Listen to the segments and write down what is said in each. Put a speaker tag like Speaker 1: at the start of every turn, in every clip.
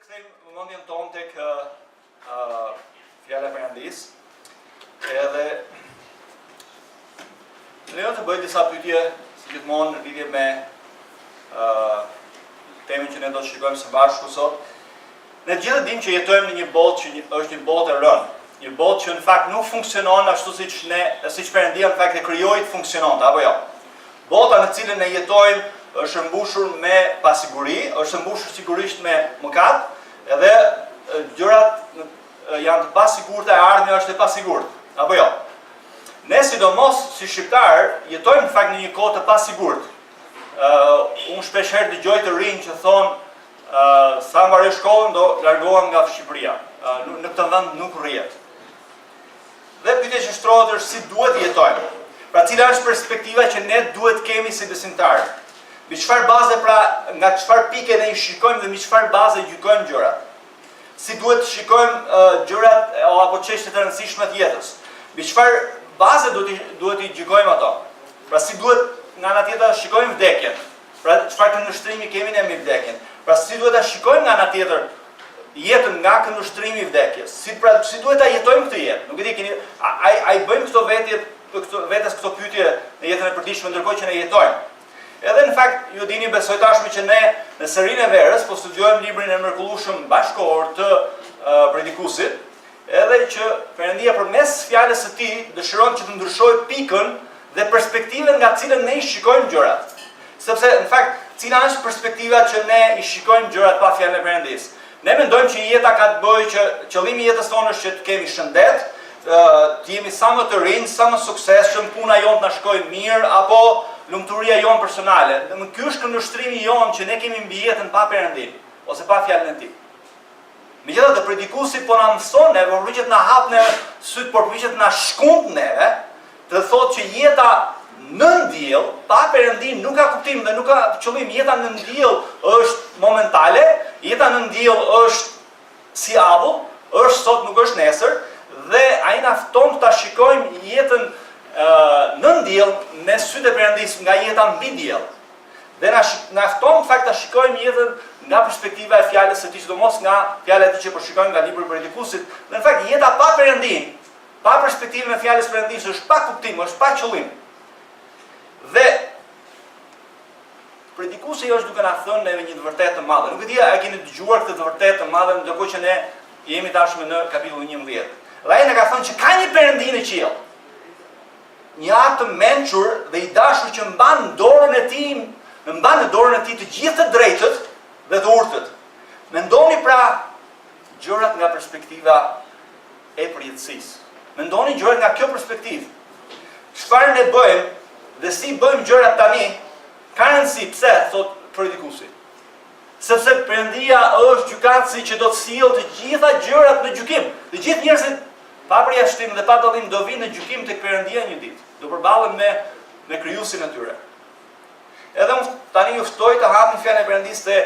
Speaker 1: Kthejmë vëmendjen tonë tek fjala e Perëndisë. Edhe lejo të bëj disa pyetje, si gjithmonë në lidhje me temën që ne do të shikojmë së bashku sot. Ne gjithë dimë që jetojmë në një botë që është një botë e rënë, një botë që në fakt nuk funksionon ashtu siç Perëndia në fakt e krijoi të funksiononte, apo jo. Bota në cilën ne jetojmë është mbushur me pasiguri, është mbushur sigurisht me mëkat, edhe gjërat janë të pasigurta, e ardhmja është e pasigurt, apo jo. Ne sidomos si shqiptar jetojmë në fakt në një kohë të pasigurt. Unë shpesh herë dëgjoj të rinj që thonë sa mbaroj shkollën do largohem nga Shqipëria. Në këtë vend nuk rrihet. Dhe pyetja që shtrohet është si duhet të jetojmë. Pra cila është perspektiva që ne duhet kemi si besimtarë? Mbi çfarë baze, pra nga çfarë pike ne i shikojmë dhe mbi çfarë baze gjykojmë gjërat? Si duhet të shikojmë gjërat apo çështjet e rëndësishme të jetës? Mbi çfarë baze duhet i gjykojmë ato? Pra si duhet nga ana tjetër të shikojmë vdekjen? Pra çfarë këndvështrimi kemi ne mbi vdekjen? Pra si duhet ta shikojmë nga ana tjetër jetën nga këndvështrimi i vdekjes? Si duhet ta jetojmë këtë jetë? Nuk e di, ai bëjmë këto vetes këto pyetje në jetën e përditshme ndërkohë që ne jetojmë. Edhe në fakt, ju dini, besoj tashmë që ne në serinë e verës po studiojmë librin e mrekullueshëm bashkëkohor të Predikuesit, edhe që Perëndia përmes fjalës së tij dëshiron që të ndryshojë pikën dhe perspektivën nga cilën ne i shikojmë gjërat. Sepse në fakt, cila është perspektiva që ne i shikojmë gjërat pa fjalën e Perëndisë? Ne mendojmë që jeta ka të bëjë që qëllimi i jetës tonë është që të kemi shëndet, të jemi sa më të rinj, sa më suksesshëm, puna jonë të na shkojë mirë apo lumturia jonë personale. Dhe ky është këndvështrimi jonë që ne kemi mbi jetën pa Perëndin ose pa fjalën e tij. Megjithatë, Predikuesi po na mëson neve, por përpiqet na hap ne syt, por përpiqet na shkund neve, të thotë që jeta në ndjell pa Perëndin nuk ka kuptim dhe nuk ka qëllim. Jeta në ndjell është momentale, jeta në ndjell është si avull, është sot nuk është nesër, dhe ai na fton ta shikojmë jetën në ndjell me sytë e Perëndisë nga jeta mbi diell. Dhe na fton në fakt ta shikojmë jetën nga perspektiva e fjalës së tij, sidomos nga fjala e tij që po shikojmë nga libri i Predikuesit. Dhe në fakt jeta pa Perëndin, pa perspektivën e fjalës së Perëndisë është pa kuptim, është pa qëllim. Dhe Predikuesi është duke na thënë neve një të vërtetë të madhe. Nuk e di a keni dëgjuar këtë të vërtetë të madhe, ndërkohë që ne jemi tashmë në kapitullin 11. Dhe ai na ka thënë që ka një Perëndi në qiell. Një akt të mençur dhe i dashur që mban në dorën e tij të gjithë të drejtët dhe të urtët. Mendoni pra gjërat nga perspektiva e përjetësisë. Mendoni gjërat nga kjo perspektivë. Çfarë ne bëjmë dhe si bëjmë gjërat tani ka rëndësi. Pse thot Predikuesi? Sepse Perëndia është gjykatësi që do të sjellë të gjitha gjërat në gjykim. Të gjithë njerëzit pa përjashtim dhe pa dallim do vinë në gjykim tek Perëndia një ditë. Do përballen me krijuesin e tyre. Edhe unë tani ju ftoj të hapni fjalën e Perëndisë te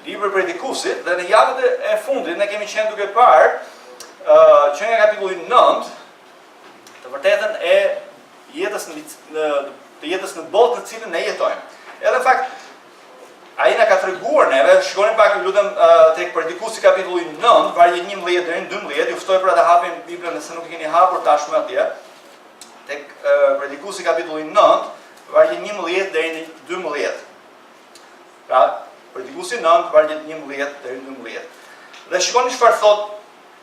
Speaker 1: libri i Predikuesit, dhe në javët e fundit ne kemi qenë duke parë që nga kapitulli 9 të vërtetën e jetës në botë në cilën ne jetojmë. Edhe në fakt ai na ka treguar neve, shikoni pak lutem tek Predikuesi kapitulli 9, vargjet 11 deri në 12, ju ftoj për ta hapin Biblën nëse nuk e keni hapur tashmë atje. Tek Predikuesi kapitulli 9, vargjet 11 deri në 12. Pra, Predikuesi 9, vargjet 11 deri në 12. Dhe shikoni çfarë thot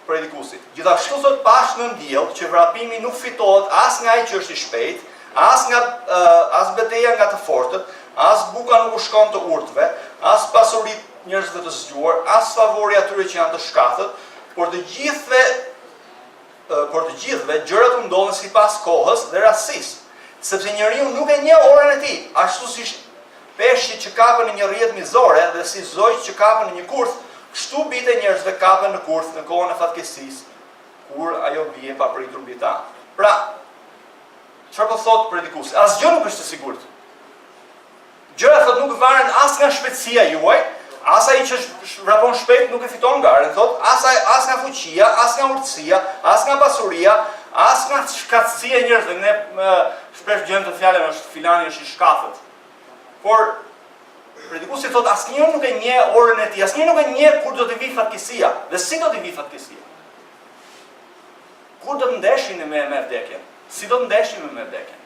Speaker 1: Predikuesi. Gjithashtu thot pash në ndjell që vrapimi nuk fitohet as nga ai që është i shpejt, as betejë nga të fortët, as buka nuk u shkon të urtëve, as pasurit njerëzve të zgjuar, as favori atyre që janë të shkathët, por të gjithëve gjërat u ndodhen sipas kohës dhe rastësisë, sepse njeriu nuk e njeh orën e tij, ashtu si peshqit që kapen në një rrjet mizore dhe si zojt që kapen në një kurth, kështu bitë e njerëzve kapen në kurth në kohën e fatkeqësisë, kur ajo bie pa pritur mbi ta. Pra, çfarë po thot Predikuesi? Asgjë nuk është e sigurt. Gjërat thot nuk varen as nga shpejtësia juaj, as ai që vrapon shpejt nuk e fiton garën, thot, as nga fuqia, as nga urtësia, as nga pasuria, as nga shkatësia e njerëzve. Ne shpesh dëgjojmë të fjalën është filani është i shkafët. Por Predikuesi thotë asnjëri nuk e njeh orën e tij, asnjëri nuk e njeh kur do të vi fatkesia dhe si do të vi fatkesia. Kur do të ndeshim me vdekjen? Si do të ndeshim me vdekjen?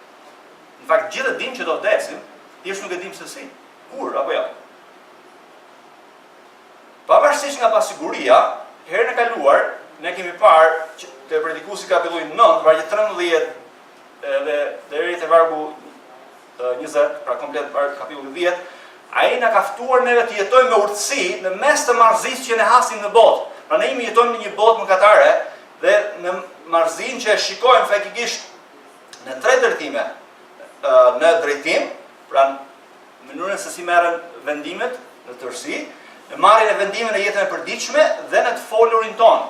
Speaker 1: Në fakt gjithë dimë që do vdesim, thjesht nuk e dimë se si. Kur apo jo? Pavarësisht nga pasiguria, herën e kaluar ne kemi parë që te Predikuesi kapitulli 9, vargu 13 dhe deri te vargu 20, pra komplet vargu kapitulli 10, ai na ka ftuar neve të jetojmë me urtësi në mes të marrëzisë që ne hasim në botë. Pra ne jetojmë në një botë mëkatare dhe në marrëzinë që e shikojmë faktikisht në tre drejtime. Në drejtim, pra në mënyrën se si merren vendimet në tërësi, në marrjen e vendimeve në jetën e përditshme dhe në të folurin tonë.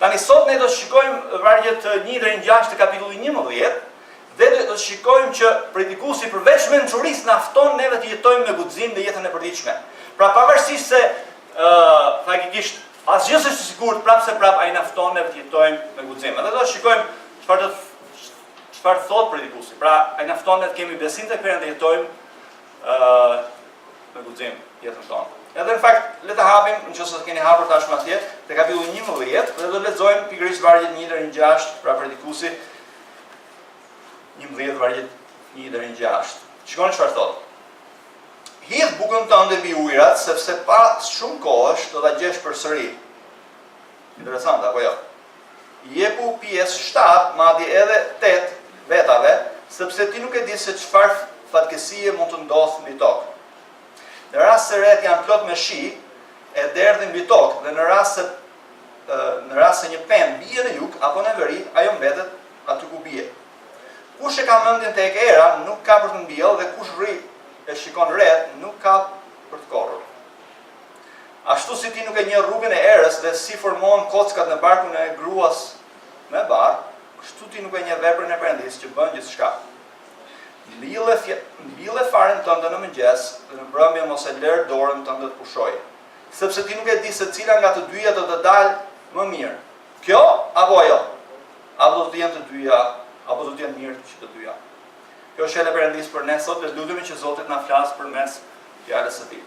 Speaker 1: Tani sot ne do të shikojmë vargjet 1 deri në 6 të kapitullit 11 dhe do të shikojmë që Predikuesi përveç mençurisë na fton neve të jetojmë me guxim në jetën e përditshme. Pra pavarësisht se faktikisht asgjë s'është sigurt, prapse prap ai na fton neve të jetojmë me guxim. Edhe do të shikojmë çfarë thot Predikuesi. Pra ai na fton ne të kemi besim tek Perëndia dhe jetojmë me guxim jetën tonë. Edhe në fakt le të hapim, nëse të keni hapur tashmë atje, te kapitulli 11 dhe do të lexojmë pikërisht vargjet 1 deri në 6, pra Predikuesi 11 vargjet 1 deri në 6. Shikoni çfarë thotë. Hidh bukën tënde mbi ujërat, sepse pas shumë kohësh do ta gjesh përsëri. Interesant apo jo? Jepu pjesë 7, madje edhe 8 vetave, sepse ti nuk e di se çfarë fatkesie mund të ndodhë mbi tokë. Në rast se ret janë plot me shi, e derdhin mbi tokë, dhe në rast se një pemë bie në jug apo në veri, ajo mbetet aty ku bie. Kush e ka mendjen tek era, nuk ka për të mbjellë, dhe kush rri e shikon rreth, nuk ka për të korrur. Ashtu si ti nuk e njeh rrugën e erës dhe si formohen kockat në barkun e gruas me bark, kështu ti nuk e njeh veprën e Perëndisë që bën gjithçka. Mbille faren tënde në mëngjes dhe në mbrëmje mos e lër dorën tënde të pushoj, sepse ti nuk e di se cila nga të dyja do të dalë më mirë. Kjo apo ajo? Apo do të jenë të dyja, apo do të jenë mirë që të dyja. Kjo është e Perëndisë për ne sot, dhe lutemi që Zoti na flas përmes fjalës së tij.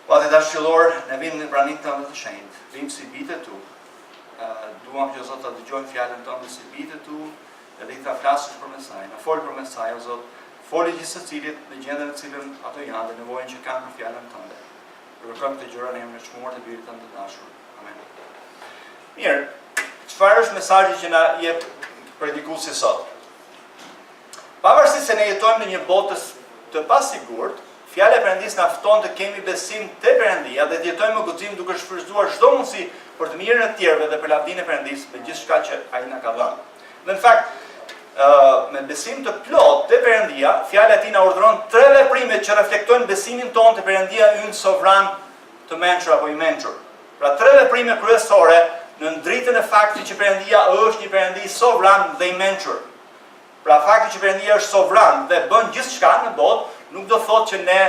Speaker 1: Padre dashur, ne vim në praninë tënde të shenjtë, vim si bijtë tu. Duam që Zoti ta dëgjojmë fjalën tënde si bijtë tu. Edhe i ta flasësh përmes saj, na fol përmes saj, o Zot, foli gjithë secilit në gjendjen në cilën ato janë dhe nevojën që kanë për fjalën tënde. Kërkojmë këtë gjëra në emrin e çmuar të Birit tënd të dashur. Amen. Mirë, çfarë është mesazhi që na jep Predikuesi sot? Pavarësisht se ne jetojmë në një botë të pasigurt, fjala e Perëndisë na fton të kemi besim te Perëndia dhe të jetojmë me guxim duke shfrytëzuar çdo mundësi për të mirën e tjerëve dhe për lavdinë e Perëndisë me gjithçka që ai na ka dhënë. Dhe në fakt, me besim të plotë te Perëndia, fjala e tij na urdhëron tre veprime që reflektojnë besimin tonë te Perëndia ynë sovran, të mençur apo i mençur. Pra tre veprime kryesore në dritën e faktit që Perëndia është një Perëndi sovran dhe i mençur. Pra fakti që Perëndia është sovran dhe bën gjithçka në botë, nuk do thotë që ne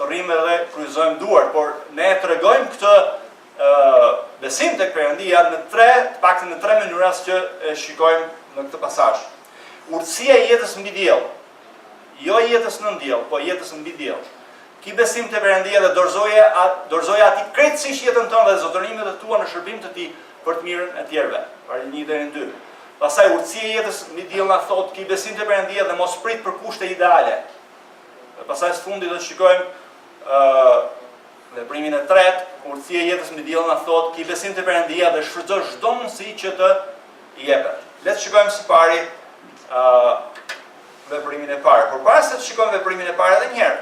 Speaker 1: rrimë dhe kryqëzojmë duart, por ne tregojmë këtë besim tek Perëndia në paktën në tre mënyra që e shikojmë në këtë pasazh. Urtësia e jetës mbi diell. Jo jetës në diell, po jetës mbi diell. Ki besim te Perëndia dhe dorëzoje atij krejtësisht jetën tënde dhe zotërimet e tua në shërbim të tij për të mirën e tjerëve. Vargu 1 deri në 2. Pastaj urtësia e jetës mbi diell na thotë ki besim te Perëndia dhe mos prit për kushte ideale. Dhe pastaj së fundi do të shikojmë veprimin e tretë, urtësia e jetës mbi diell na thotë ki besim te Perëndia dhe shfrytëzo çdo mundësi që të jepet. Le të shikojmë së pari veprimin e parë. Por para se të shikojmë veprimin e parë edhe një herë,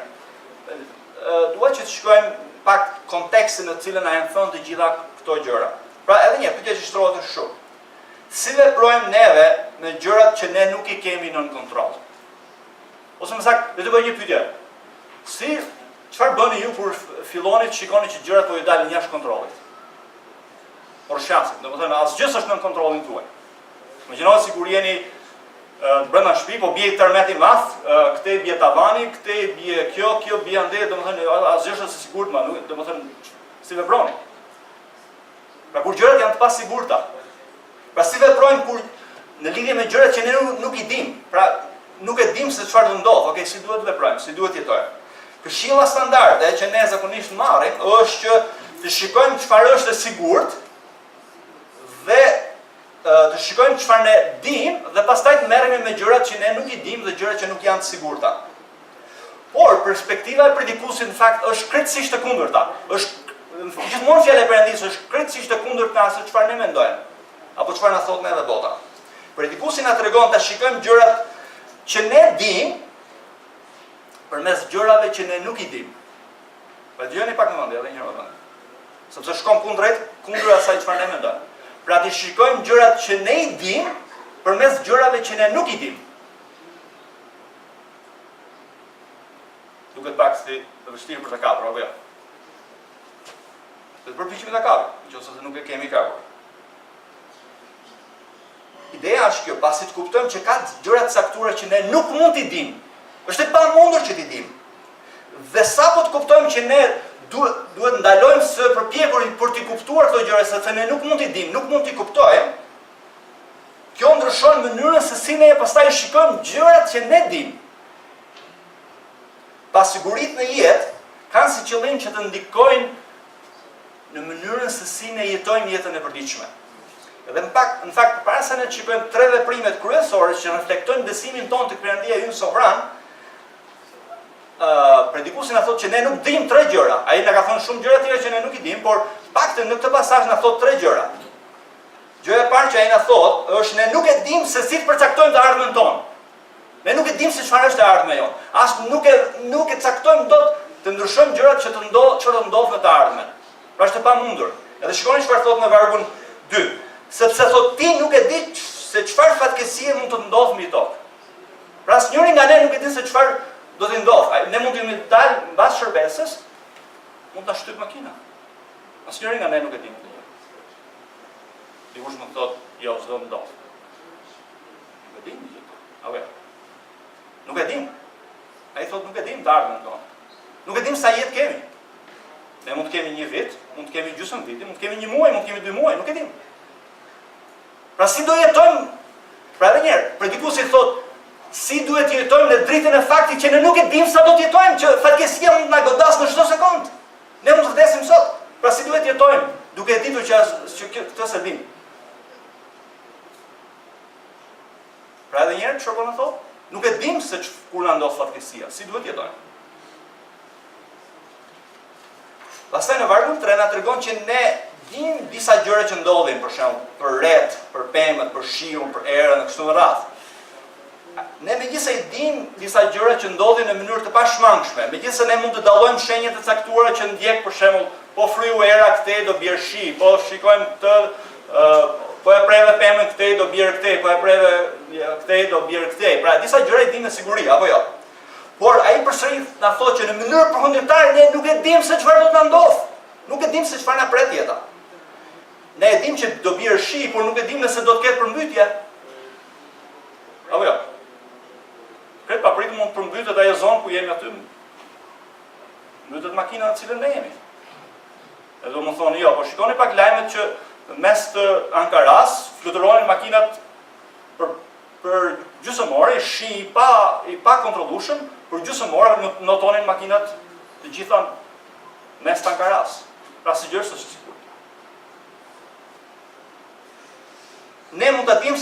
Speaker 1: dua që të shikojmë pak kontekstin në cilën na janë thënë të gjitha këto gjëra. Pra edhe një pyetje që shtrohet është shumë. Si veprojmë neve me gjërat që ne nuk i kemi nën kontroll? Ose më saktë, le të bëj një pyetje. Çfarë bëni ju kur filloni të shikoni që gjërat po ju dalin jashtë kontrollit? Por shasit, domethënë asgjë s'është nën kontrollin tuaj. Imagjino sikur jeni brenda shtëpi, po bie tërmet i madh, këtej bie tavani, këtej bie kjo bie ande, domethënë asgjë është e sigurt, domethënë si veproni. Pra kur gjërat janë të pasigurta. Pra si veprojmë kur në lidhje me gjërat që ne nuk i dim. Pra nuk e dim se çfarë do ndodh, okay, si duhet të veprojmë, si duhet të jetojmë. Këshilla standarde që ne zakonisht marrim është që të shikojmë çfarë është e sigurt dhe të shikojmë çfarë ne dimë dhe pastaj të merremi me gjërat që ne nuk i dimë dhe gjërat që nuk janë të sigurta. Por perspektiva e predikuesit në fakt është krejtësisht e kundërta. Është gjithmonë fjala e Perëndisë është krejtësisht e kundërta se çfarë ne mendojmë apo çfarë na thotë neve bota. Predikuesi na tregon ta shikojmë gjërat që ne dimë përmes gjërave që ne nuk i dimë. Pa dëgjoni pak më vonë, edhe një herë më vonë. Sepse shkon kundër asaj çfarë ne mendojmë. Pra të shikojmë gjërat që ne i dimë përmes gjërave që ne nuk i dimë. Duket pak si të vështirë për të kapur, apo jo? Të përpiqemi ta kapim, nëse nuk e kemi kapur. Ideja është kjo, pasi të kuptojmë që ka gjëra të caktuara që ne nuk mund t'i dimë. Është e pamundur që t'i dimë. Dhe sapo të kuptojmë që ne duhet ndalojmë së përpjekuri për t'i kuptuar këto gjëra, sepse ne nuk mund t'i dimë, nuk mund t'i kuptojmë. Kjo ndryshon mënyrën se si ne pastaj shikojmë gjërat që ne dimë. Pasiguritë në jetë kanë si qëllim që të ndikojnë në mënyrën se si ne jetojmë jetën e përditshme. Edhe në fakt, para se ne të shikojmë 3 veprimet kryesore që reflektojnë besimin tonë tek Perëndia ynë sovran, predikuesi na thotë që ne nuk dimë 3 gjëra. Ai na ka thënë shumë gjëra tjera që ne nuk i dimë, por paktën në këtë pasazh na thotë 3 gjëra. Gjëja e parë që ai na thotë është ne nuk e dimë se si të përcaktojmë të ardhmen tonë. Ne nuk e dimë se çfarë është e ardhmja jonë. As nuk e caktojmë dot të ndryshojmë gjërat që të ndodhin në të ardhmen. Pra është e pamundur. Edhe shikoni çfarë thotë në vargun 2. Sepse thotë ti nuk e di se çfarë fatkesie mund të ndodhë mbi tokë. Pra asnjëri nga ne nuk e di se çfarë do të ndodhë. Ne mund të dalë mbas shërbesës, mund ta shtyp makina. Asnjëri nga ne nuk e di këtë gjë. Dikush më thotë, jo, s'do ndodh. Nuk e di gjë. Apo nuk e dim. Ai thotë nuk e dim të ardhmen tonë. Nuk e dim sa jetë kemi. Ne mund të kemi 1 vit, mund të kemi gjysmë viti, mund të kemi 1 muaj, mund të kemi 2 muaj, nuk e dim. Pra si do jetojmë? Pra edhe një herë, predikuesi thotë si duhet të jetojmë në dritën e faktit që ne nuk e dim sa do të jetojmë, që fatkesia mund të na godasë në çdo sekond. Ne mund të vdesim sot. Pra si duhet të jetojmë duke e ditur që këtë se dim. Pra edhe një herë, çfarë po na thotë? Nuk e dim se kur na ndodh fatkesia, si duhet jetojmë. Pastaj në vargun 3 na tregon që ne dimë disa gjëra që ndodhin, për shembull, për ret, për pemët, për shiun, për erën, kështu me radhë. Ne megjithëse i dimë disa gjëra që ndodhin në mënyrë të pashmangshme, megjithëse ne mund të dallojmë shenjat e caktuara që ndjek, për shembull, po fryu era këtej do bjerë shi, po shikojmë këtë po e preve pemën këtej do bjerë këtej, po e preve këtej do bjerë këtej. Pra disa gjëra i dimë me siguri, apo jo. Por ai përsëri na thotë që në mënyrë përfundimtare ne nuk e dimë se çfarë do të na ndodh. Nuk e dimë se çfarë na pret jeta. Ne e dimë që do bjerë shi, por nuk e dimë nëse do të ketë përmbytje. Apo jo. Këtë papritur mund të përmbytet ajo zonë ku jemi aty. Mbytet makina në cilën ne jemi. Edhe do më thonë, jo, po shikoni pak lajmet që mes të Ankaras fluturonin makinat për gjysmore, shi i pa kontrollueshëm, për gjysmore notonin makinat të gjitha mes të Ankaras. Pra si gjë është sigurt. Ne mund ta dimë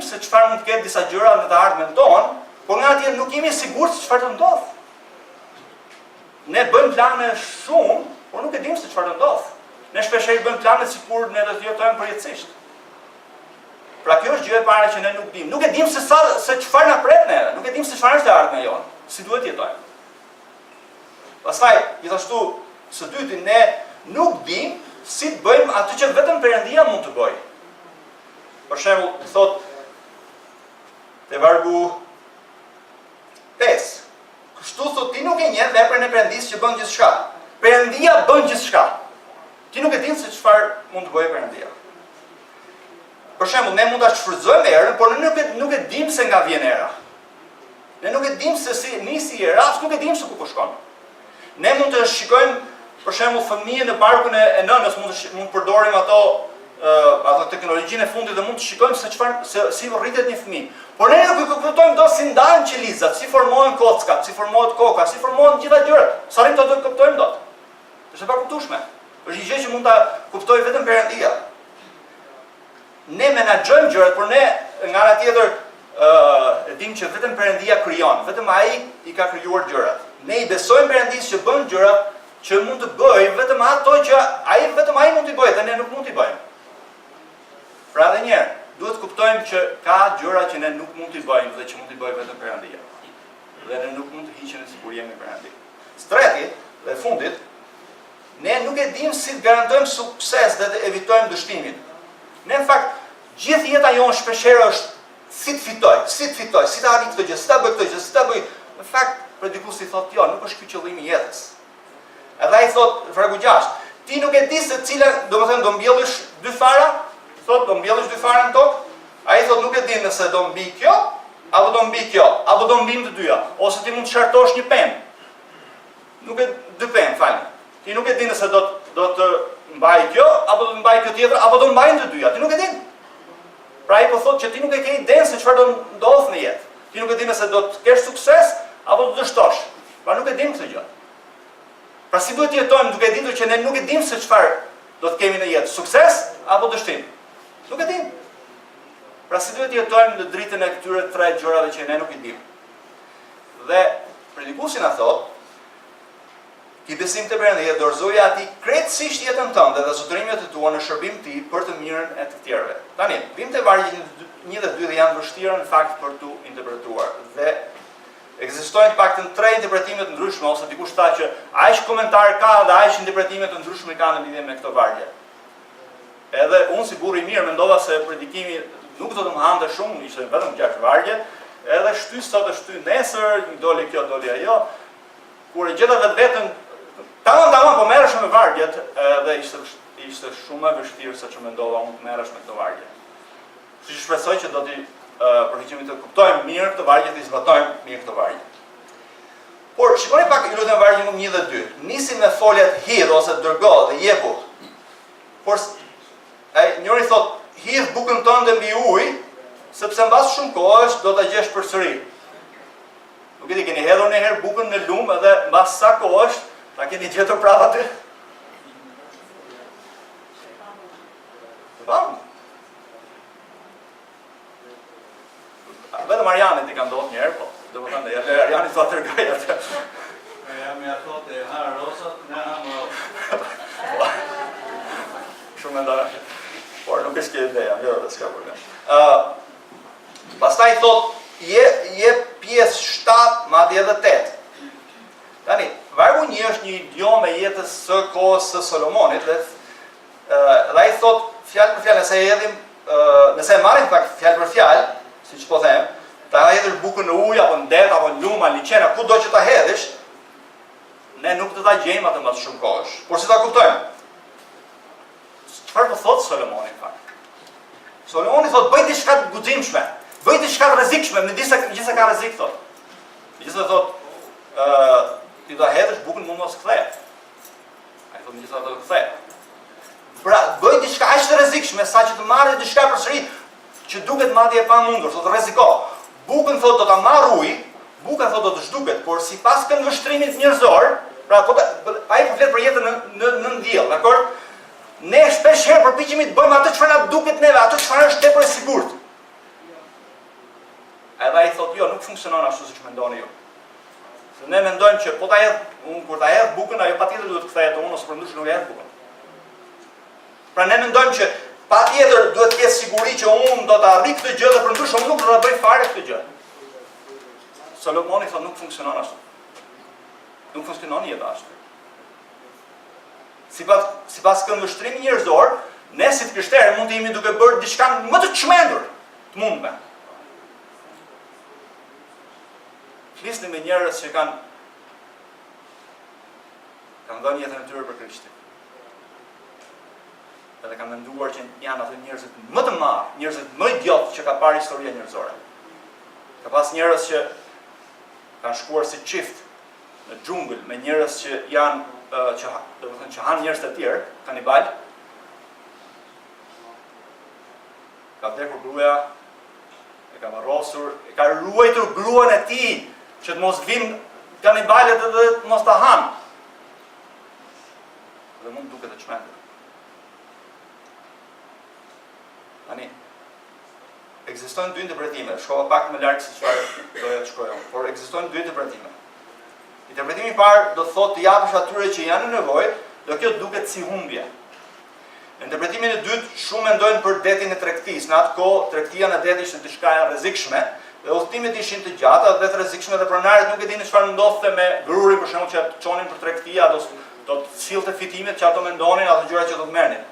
Speaker 1: se çfarë mund të ketë disa gjëra në të ardhmen tonë, por nga tjetër nuk jemi sigurt se çfarë do ndodh. Ne bëjmë plane shumë, por nuk e dimë se çfarë do ndodh. Ne shpeshherë bëjmë plane sikur ne do të jetojmë përjetësisht. Pra kjo është gjë e para që ne nuk dimë. Nuk e dimë se çfarë na pret neve, nuk e dimë se çfarë është e ardhmja jonë, si duhet jetojmë. Pastaj, gjithashtu, së dyti, ne nuk dimë si të bëjmë atë që vetëm Perëndia mund të bëjë. Për shembull, thotë te vargu 5. Kështu thotë ti nuk e njeh veprën e Perëndisë që bën gjithçka. Perëndia bën gjithçka. Ti nuk e din se çfarë mund të bëjë Perëndia. Për shembull, ne mund ta shfrytëzojmë erën, por ne nuk e dimë se nga vjen era. Ne nuk e dimë se si nisi era, as nuk e dimë se ku po shkon. Ne mund të shikojmë, për shembull, fëmijën në parkun e nënës, mund të përdorim ato ato teknologjinë e fundit dhe mund të shikojmë si rritet një fëmijë. Por ne nuk e kuptojmë do si ndahen qelizat, si formohen kockat, si formohet koka, si formohen gjitha gjërat. Sa rrim të kuptojmë dot. Është e pakuptueshme. Është një gjë që mund ta kuptojë vetëm Perëndia. Ne menaxhojmë gjërat, por ne nga ana tjetër e dim që vetëm Perëndia krijon, vetëm ai i ka krijuar gjërat. Ne i besojmë Perëndisë që bën gjërat që mund të bëjë vetëm ato që vetëm ai mund t'i bëjë dhe ne nuk mund t'i bëjmë. Pra edhe një herë, duhet të kuptojmë që ka gjëra që ne nuk mund t'i bëjmë dhe që mund t'i bëjë vetëm Perëndia. Dhe ne nuk mund të hiqemi sikur jemi Perëndi. Treti dhe fundit, ne nuk e dimë si të garantojmë sukses dhe të evitojmë dështimin. Ne në fakt gjithë jeta jonë shpeshherë është si të fitoj, si të arrit këtë gjë, si ta bëj këtë gjë, si ta bëj. Në fakt, Predikuesi thotë jo, nuk është ky qëllimi i jetës. Edhe ai thotë fragu 6, ti nuk e di se cilën, domethënë do mbjellësh dy fara, thotë do mbjellësh dy fara në tokë. Ai thotë nuk e di nëse do mbi kjo, apo do mbi kjo, apo do mbim të dyja, ose ti mund të shartosh një pemë. Nuk e dy pemë, falni. Ti nuk e di nëse do të mbaj kjo, apo do të mbaj kjo tjetër, apo do mbajnë të dyja. Ti nuk e di. Pra ai po thotë që ti nuk e ke idenë se çfarë do ndodh në jetë. Ti nuk e di nëse do të kesh sukses apo do të dështosh. Pra nuk e dim këtë gjë. Pra si duhet të jetojmë duke ditur që ne nuk e dim se çfarë do të kemi në jetë, sukses apo dështim. Nuk e dim. Pra si duhet të jetojmë në dritën e këtyre tre gjërave që ne nuk i dim. Dhe Predikuesi na thotë ki besim të Perëndia, dorëzoje atij krejtësisht jetën tënde dhe zotrimet e tua në shërbim të tij për të mirën e të tjerëve. Tani, vim te vargjet 1 dhe 2 dhe janë vështira në fakt për tu interpretuar. Dhe ekzistojnë paktën 3 interpretime të ndryshme ose dikush tha që aq komentar ka dhe aq interpretime të ndryshme ka në lidhje me këto vargje. Edhe unë si burr i mirë mendova se predikimi nuk do të më hante shumë, ishte vetëm 6 vargje, edhe shty sot e shty nesër, doli kjo, doli ajo. Kur e gjeta vetveten tamam po merresh me vargjet, edhe ishte shumë e vështirë sa që mendova unë të merresh me këto vargje. Kështu që shpresoj që do t'i përpiqemi të kuptojmë mirë këtë vargje, të zbatojmë mirë këtë vargje. Por shikoni pak ju lutem vargjen 1 dhe 2. Nisi me foljet hidh ose dërgo dhe jepu. Por njëri thot hidh bukën tënde mbi ujë, sepse mbas shumë kohësh do ta gjesh përsëri. Nuk e di, keni hedhur një herë bukën në lum edhe mbas sa kohësh ta keni gjetur prapë aty? Vetëm Marianit i ka ndodhur një herë, po. Domethënë Mariani thotë tërgoj atë.
Speaker 2: Jam ja thotë e ha rosat, ne ha.
Speaker 1: Shumë mendoj. Por nuk është kjo ideja, jo, s'ka problem. Pastaj thotë je pjesë 7, madje edhe 8. Tani, vargu 1 është një idiomë e jetës së kohës së Solomonit dhe ai thotë fjalë për fjalë, nëse e marrim pak fjalë për fjalë, siç po them, ta hedhësh bukën në ujë apo në det apo në lum apo në liçen, kudo që ta hedhësh, ne nuk do ta gjejmë atë mbas shumë kohësh. Por si ta kuptojmë? Çfarë po thotë Solomoni fakt? Solomoni thotë bëj diçka të guximshme, bëj diçka të rrezikshme, në gjithë ka rrezik thotë. Gjithë thotë ti do hedhësh bukën mund mos kthehet. Ai thotë gjithë do kthehet. Pra bëj diçka aq të rrezikshme sa që të marrë diçka përsëri që duket madje e pamundur, thotë rreziko. Bukën thotë do ta marr ujë, buka thotë do të zhduket, por sipas këndvështrimit njerëzor, pra ai po flet për jetën në ndjell, dakor? Ne shpesh herë përpiqemi të bëjmë atë çfarë na duket neve, atë çfarë është tepër e sigurt. Edhe ai thotë jo, nuk funksionon ashtu siç mendoni ju. Se ne mendojmë që po ta hedh, unë kur ta hedh bukën, ajo patjetër duhet të kthehet unë ose përndryshe nuk e hedh bukën. Pra ne mendojmë që patjetër duhet të ketë siguri që unë do ta arrij këtë gjë dhe përndryshe unë nuk do ta bëj fare këtë gjë. Solomoni thotë nuk funksionon ashtu. Nuk funksionon jeta ashtu. Sipas këndvështrimit njerëzor, ne si të krishterë mund të jemi duke bërë diçka më të çmendur të mundme. Flisni me njerëz që kanë dhënë jetën e tyre për Krishtin. Edhe kanë menduar që janë ato njerëzit më të marr, njerëzit më idiotë që ka parë historia njerëzore. Ka pas njerëz që kanë shkuar si çift në xhungël me njerëz që janë që han njerëz të tjerë, kanibal. Ka vdekur gruaja, e ka varrosur, e ka ruajtur gruan e tij që të mos vinë kanibalët edhe të mos ta hanë. Dhe mund duket të çmendur. Tani, ekzistojnë dy interpretime, shkova pak më larg se çfarë doja të shkroja, por ekzistojnë dy interpretime. Interpretimi i parë do thotë të japësh atyre që janë në nevojë, do kjo duket si humbje. Interpretimin e dytë, shumë mendojnë për detin e tregtisë. Në atë kohë, tregtia në det ishte diçka e rrezikshme, dhe udhëtimet ishin të gjata dhe të rrezikshme dhe pronarët nuk e dinin çfarë ndodhte me grurin, për shembull, që çonin për tregtia, do të sillte fitimet që ato mendonin, ato gjëra që do të merrnin.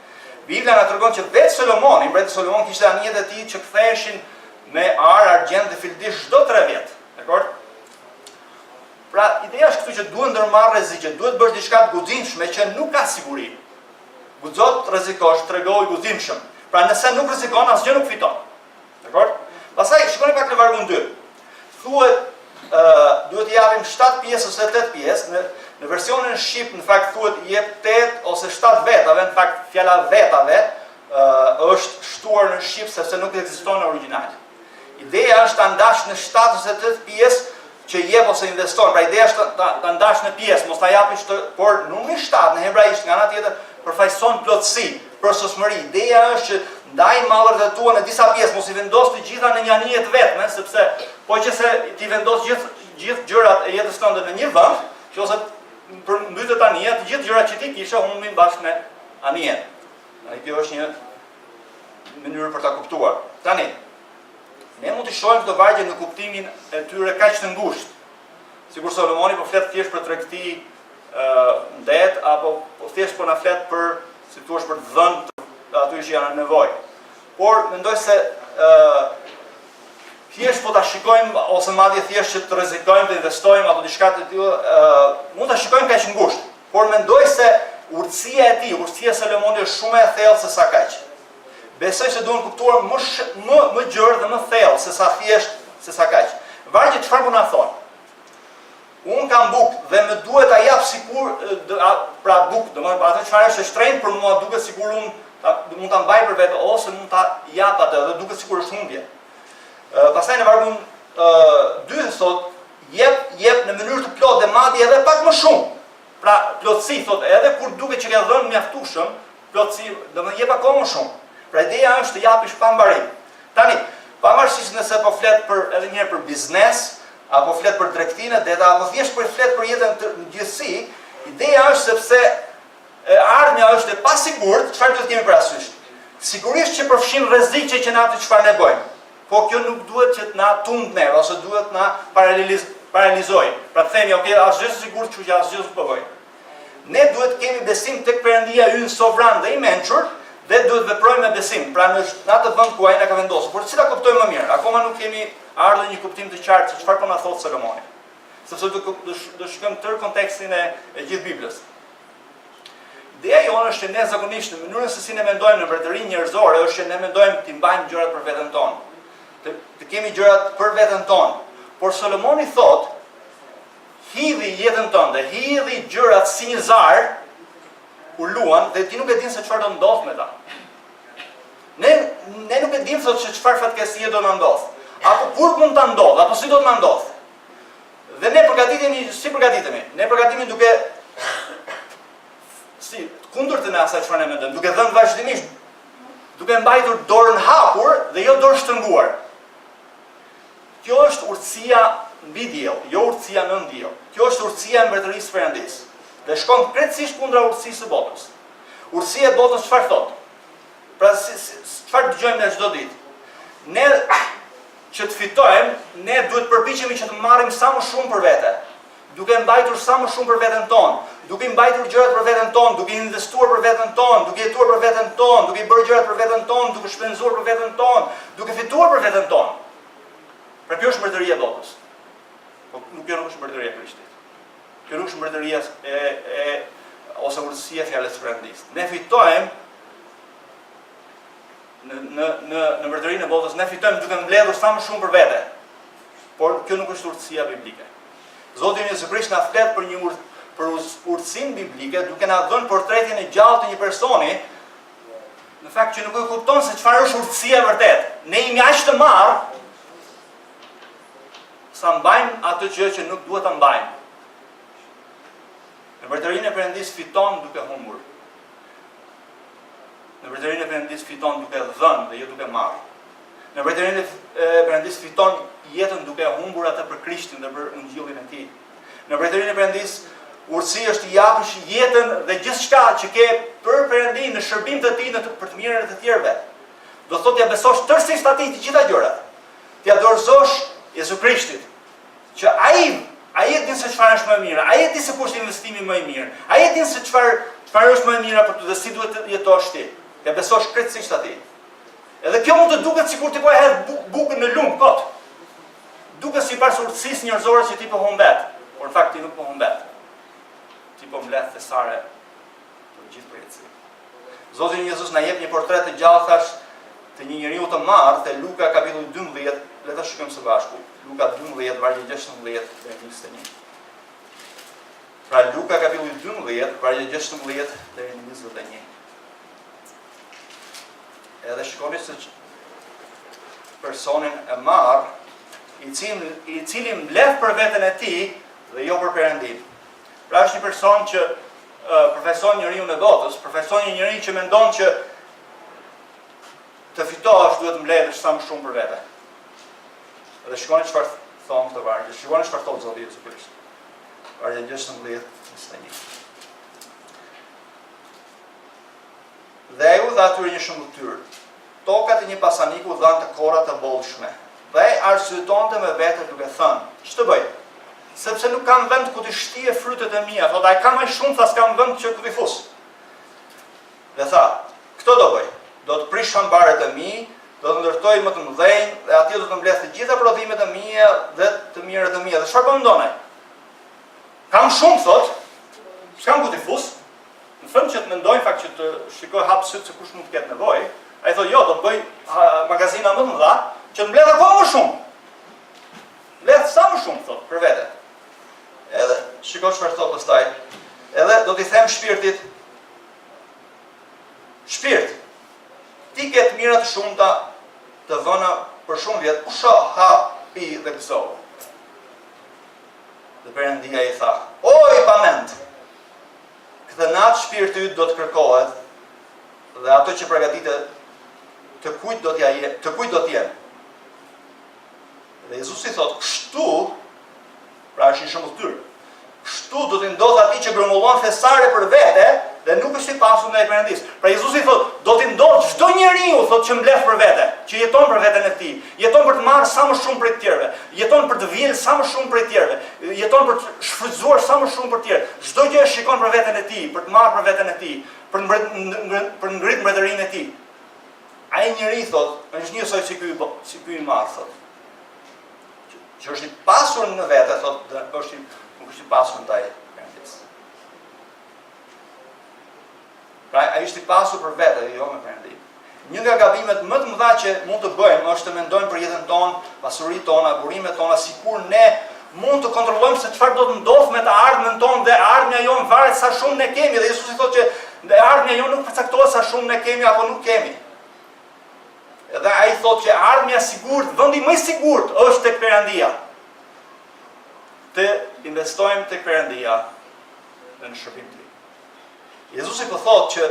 Speaker 1: Bibla na tregon që vetë Solomoni, mbreti Solomon kishte anijet e tij që ktheheshin me ar, argjend dhe fildish çdo 3 vjet. Dakor? Pra, ideja është këtu që duhet ndërmarrë rreziqe, duhet bësh diçka të guximshme që nuk ka siguri. Guxo të rrezikosh, tregoj guximshëm. Pra, nëse nuk rrezikon, asgjë nuk fiton. Dakor? Pastaj shikoni pak në vargun 2. Thuhet duhet i japim 7 pjesë ose 8 pjesë. Në versionin shqip në fakt thuhet jep 8 ose 7 vetave, në fakt fjala vetave është shtuar në shqip sepse nuk ekziston në origjinal. Ideja është ta ndash në 7 ose 8 pjesë që jep ose investon. Pra ideja është ta ndash në pjesë, mos ta japish por numri 7 në hebraisht nga ana tjetër përfaqëson plotësi, përsosmëri. Ideja është që ndaj mallrat e tua në disa pjesë, mos i vendos të gjitha në një anije të vetme, sepse po qëse ti vendos gjithë gjërat e jetës tënde në një vend, nëse për mbytet anija, të gjithë gjërat që ti kishe humbin bashkë me anijen. Kjo është një mënyrë për ta kuptuar. Tani, ne mund të shohim këto vargje në kuptimin e tyre kaq të ngushtë. Sigur Solomoni po flet thjesht për tregti ndet, apo po thjesht po na flet për, si thua, për dhënë aty që janë në nevojë. Por mendoj se thjesht po ta shikojmë ose madje thjesht që të rrezikojmë, të investojmë apo diçka të tillë, mund ta shikojmë kaq ngushtë. Por mendoj se urtësia e tij, urtësia e Solomonit është shumë e thellë se sa kaq. Besoj se duhen kuptuar më gjerë dhe më thellë se sa thjesht se sa kaq. Vargjet çfarë po na thonë? Unë kam bukë dhe më duhet ta jap sikur pra bukë, domethënë atë çfarë është e shtrenjtë për mua duket sikur unë mund ta mbaj për vetë ose mund ta jap atë dhe duket sikur është humbje. Pastaj në vargun 2 thot jep në mënyrë të plotë dhe madje edhe pak më shumë. Pra plotësi thot edhe kur duket që ka dhënë mjaftueshëm, plotësi domethënë jep akoma më shumë. Pra ideja është të japish pa mbarim. Tani, pavarësisht nëse po flet për edhe një herë për biznes, apo flet për tregtinë, deta apo thjesht për flet për jetën në gjithësi, ideja është sepse ardhmja është e pasigurt, çfarë duhet kemi parasysh? Sigurisht që përfshin rreziqe që na atë çfarë ne bëjmë. Po kjo nuk duhet që të na tund ne, ose duhet na paralizojë. Pra të themi, okay, asgjë është sigurt, kështu që asgjë nuk po bëj. Ne duhet kemi besim tek Perëndia ynë sovran dhe i mençur, dhe duhet veprojmë me besim. Pra në atë vend ku ai na ka vendosur. Por si ta kuptojmë më mirë? Akoma nuk kemi ardhur një kuptim të qartë se çfarë po na thotë Solomoni. Sepse do shikojmë tërë kontekstin e gjithë Biblës. Ideja jonë është që ne zakonisht në mënyrën se si ne mendojmë në vërtetërinë njerëzore është që ne mendojmë të mbajmë gjërat për veten tonë. Të kemi gjërat për veten tonë. Por Solomoni thotë, hidhi jetën tënde, hidhi gjërat si një zar kur luan dhe ti nuk e din se çfarë do ndodh me ta. Ne nuk e dim thotë se çfarë fatkesie do na ndodh. Apo kur mund ta ndodh, apo si do të na ndodh. Dhe ne përgatitemi, si përgatitemi? Ne përgatitemi duke kundër të ne asaj çfarë ne mendojmë, duke dhënë vazhdimisht, duke mbajtur dorën hapur dhe jo dorë shtrënguar. Kjo është urtësia mbi diell, jo urtësia nën diell. Kjo është urtësia e mbretërisë së Perëndisë. Dhe shkon krejtësisht kundra urtësisë së botës. Urtësia e botës çfarë thotë? Pra çfarë dëgjojmë ne çdo ditë? Ne që të fitojmë, ne duhet përpiqemi që të marrim sa më shumë për vete. Duke mbajtur sa më shumë për veten tonë, duke mbajtur gjërat për veten tonë, duke investuar për veten tonë, duke jetuar për veten tonë, duke bërë gjërat për veten tonë, duke shpenzuar për veten tonë, duke fituar për veten tonë. Pra kjo është mbretëria e botës. Po nuk është mbretëria e Krishtit. Kjo nuk është mbretëria ose urtësia e fjalës së Perëndisë. Ne fitojmë në mbretërinë e botës, ne fitojmë duke mbledhur sa më shumë për vete. Por kjo nuk është urtësia biblike. Zoti Jezusi Krisht na flet për urtësinë biblike, duke na dhënë portretin e gjallë të një personi në fakt që nuk e kupton se çfarë është urtësia e vërtet. Ne jemi aq të marr sa mbajmë atë gjë që nuk duhet ta mbajmë. Në vërtetërinë e Perëndisë fiton duke humbur. Në vërtetërinë e Perëndisë fiton duke dhënë dhe jo duke marrë. Në vërtetërinë e Perëndisë fiton jetën duke humbur atë për Krishtin dhe për ungjillin e tij. Në vërtetërinë e Perëndisë urtësia është t'i japësh jetën dhe gjithçka që ke për Perëndinë në shërbim të tij për të mirën e të tjerëve. Do thotë ja besosh tërësisht atij të gjitha gjërat. T'ia dorëzosh Jezu Krishtit, që ai e din se çfarë është më e mira, ai e di se ku është investimi më i mirë, ai e din se çfarë është më e mira për ty dhe si duhet të jetosh ti. T'ia besosh krejtësisht atij. Edhe kjo mund të duket sikur ti po e hedh bukën në lum kot. Duket sipas urtësisë njerëzore që ti po humbet, por në fakt ti nuk po humbet. Ti po mbledh thesare të gjithë përjetësi. Zoti Jezus na jep një portret të gjallë thash të një njeriu të marrë te Luka kapitulli 12, le ta shikojmë së bashku. Luka 12 vargu 16 deri në 21. Pra Luka kapitulli 12 vargu 16 deri në 21. Edhe shikoni se personin e marr i cili mbledh për veten e tij dhe jo për Perëndinë. Pra është një person që përfaqëson njeriu në botës, përfaqëson një njeri që mendon që të fitosh duhet të mbledhësh sa më shumë për vete. Dhe shikoni çfarë thon këtë varg, shikoni çfarë thot Zoti Jezu Krisht. Vargu 16-21. Dhe ai u dha atyre një shëmbull. Tokat e një pasaniku dhanë të korra të bollshme. Dhe ai arsyetonte me vete duke thënë: "Ç'të bëj? Sepse nuk kam vend ku të shtije frytet e mia." Thotë ai: "Kam më shumë, thas kam vend që ku të fus." Dhe tha: "Këto do bëj. Do të prish ambaret e mi, do të ndërtoj më të mëdhenj dhe atje do të mbledh të gjitha prodhimet e mia dhe të mirat e mia." Dhe çfarë po mendon ai? Kam shumë, thotë. S'kam ku të fus. Në fund që të mendojnë fakt që të shikoj hap syt se kush mund të ketë nevojë, ai thotë: "Jo, do të bëj magazina më të mëdha që të mbledh akoma më shumë." Mbledh sa më shumë, thotë, për vete. Edhe shikoj çfarë thotë pastaj. Edhe do t'i them shpirtit: "Shpirt, ti ke të mira të shumta të dhëna për shumë vjet, usho, ha, pi dhe gëzo." Dhe Perëndia i tha: "Oj, pamend! Këtë natë shpirti yt do të kërkohet dhe ato që përgatitet të kujt do të jenë." Dhe Jezusi i thotë: "Kështu, pra është një shëmbull, kështu do të ndodhë atij që grumullon thesare për vete dhe nuk është i pasur ndaj Perëndisë." Pra Jezusi thotë, do të ndodhë çdo njeriu thotë që mbledh për vete, që jeton për veten e tij, jeton për të marrë sa më shumë për të tjerëve, jeton për të vjedhur sa më shumë për të tjerëve, jeton për të shfrytëzuar sa më shumë për të tjerë. Çdo gjë e shikon për veten e tij, për të marrë për veten e tij, për ngrit mbretërinë e tij. Ai njeri thotë, është njësoj si ky i marr thotë. Që është i pasur në vete, thotë, nuk është i pasur ndaj Perëndisë. Pra ai është i pasur për vete, jo me Perëndinë. Një nga gabimet më të mëdha që mund të bëjmë është të mendojmë për jetën tonë, pasuritë tona, burimet tona, sikur ne mund të kontrollojmë se çfarë do të ndodhë me të ardhmen tonë dhe ardhmja jonë varet sa shumë ne kemi. Dhe Jezusi thotë që ardhmja jonë nuk përcaktohet sa shumë ne kemi apo nuk kemi. Edhe ai thotë që ardhmja sigurt, vendi më i sigurt është tek Perëndia. Të investojmë tek Perëndia në shërbim të tij. Jezusi po thotë që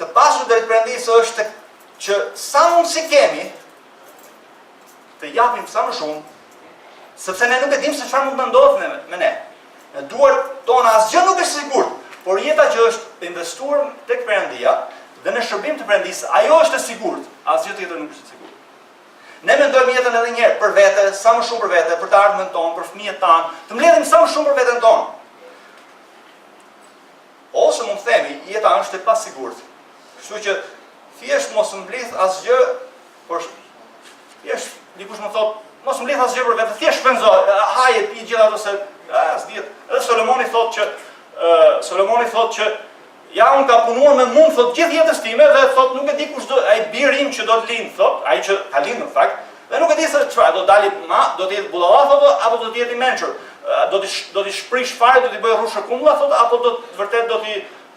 Speaker 1: të pasur drejt Perëndisë është që sa mundsi kemi të japim sa më shumë, sepse ne nuk e dimë se çfarë mund të ndodhë me ne. Në duart tona asgjë nuk është sigurt, por jeta që është investuar tek Perëndia dhe në shërbim të Perëndisë, ajo është e sigurt, asgjë tjetër nuk është e sigurt. Ne mendojmë jetën edhe një herë për vete, sa më shumë për vete, për të ardhmen tonë, për fëmijët tanë, të mbledhim sa më shumë për veten tonë. Ose mund të themi, jeta është e pasigurt. Kështu që thjesht mos mbledh asgjë, por thjesht dikush më thotë, mos mbledh asgjë për vete, thjesht shpenzo, haje pi gjithë ato se s'dihet. Edhe Solomoni thotë që ja unë ka punuar me mund, thot, gjithë jetës time dhe thot, nuk e di kush do, ai birim që do të lind, thot, ai që ka lind në fakt, dhe nuk e di se çfarë do dali do të jetë bullallaf apo do të jetë i mençur. Do t'i shprish fare, do t'i bëj rrushë kumlla, thot, apo vërtet do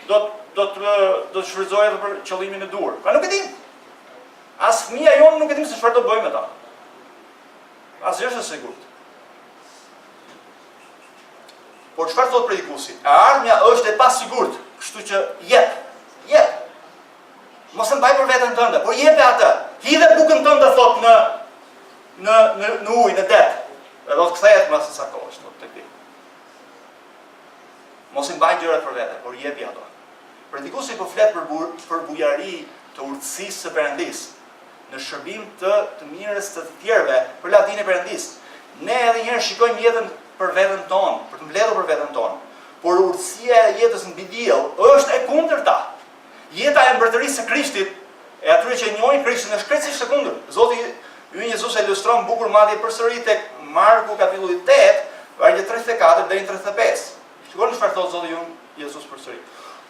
Speaker 1: do të shfrytëzoj edhe për qëllimin e duhur. Pra nuk e dim. As fëmia jonë nuk e dim se çfarë do bëjmë me ta. Asgjë është e sigurt. Por çfarë thot predikuesi? E ardhmja është e pasigurt, kështu që jep. Mos e mbaj për veten tënde, por jepe atë. Hidhe bukën tënde thot në ujë, në det. Dhe do të kthehet mbas sa kohësh, thot tek ti. Mos i mbaj gjërat për vete, por jepi ato. Predikuesi po flet për bujari të urtësisë së Perëndisë, në shërbim të mirës të tjerëve për lavdinë e Perëndisë. Ne edhe një herë shikojmë jetën për veten tonë, për të mbledhur për veten tonë. Por urtësia e jetës mbi diell është e kundërta. Jeta e mbretërisë së Krishtit, e atyre që njohin Krishtin, është krejtësisht e kundërt. Zoti Ynë Jezus e ilustron bukur madje përsëri tek Marku kapitulli 8, vargje 34 deri në 35. Shikoni çfarë thot Zoti Ynë Jezus përsëri.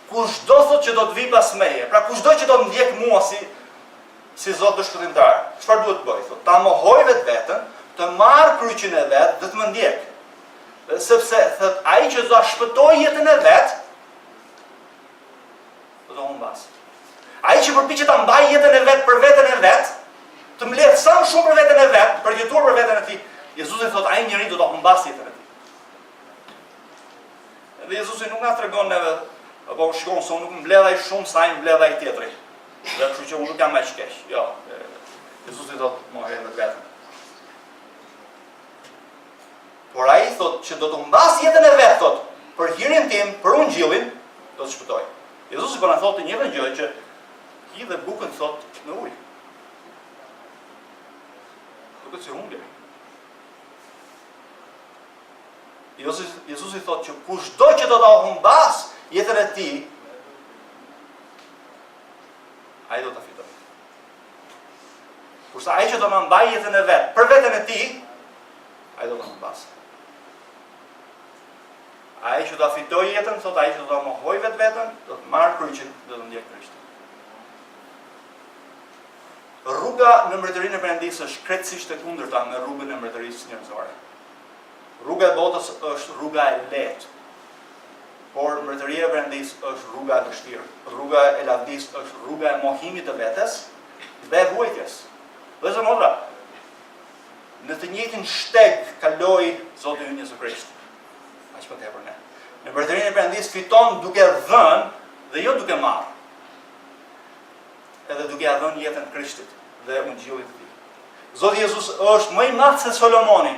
Speaker 1: Kushdo thot që do të vi pas meje, pra kushdo që do të ndjek mua si Zot të shpëtimtar, çfarë duhet të bëj? Thot, ta mohoj vetveten, të marr kryqin e vet dhe të më ndjek. Sepse thot ai që do ta shpëtojë jetën e vet, do të humbas. Ai që përpiqet ta mbajë jetën e vet për veten e vet, të mbledh sa më shumë për veten e vet, për jetuar për veten e tij, Jezusi thot ai njeriu do ta humbas jetën e tij. Dhe Jezusi nuk na tregon neve, apo shikon se unë nuk mbledh ai shumë sa ai mbledh ai tjetri. Dhe kështu që unë nuk jam më i keq. Jo. Jezusi thot mohoj vetën. Por ai thot që do të humbas jetën e vet, thot, për hirin tim, për ungjillin, do të shpëtoj. Jezusi po na thotë një gjë që hidhe bukën thot në ujë. Duket si humbje. Jezusi thot që kushdo që do ta humbas jetën e tij, ai do ta fitojë. Kurse ai që do ta mbajë jetën e vet për veten e tij, ai do ta humbas. Ai që do ta fitojë jetën, thot ai që do ta mohojë vetveten, do të marrë kryqin dhe do të ndjek Krishtin. Rruga në mbretërinë e Perëndisë është krejtësisht e kundërta me rrugën e mbretërisë njerëzore. Rruga e botës është rruga e lehtë, por mbretëria e Perëndisë është rruga e vështirë. Rruga e lavdisë është rruga e mohimit të vetes dhe e vuajtjes. Dhe zëmotra, në të njëjtin shteg kaloi Zoti ynë Jezu Krisht. Aq më tepër ne. Në mbretërinë e Perëndisë fiton duke dhënë dhe jo duke marrë. Edhe duke ia dhënë jetën Krishtit dhe ungjillit të tij. Zoti Jezus është më i madh se Solomoni,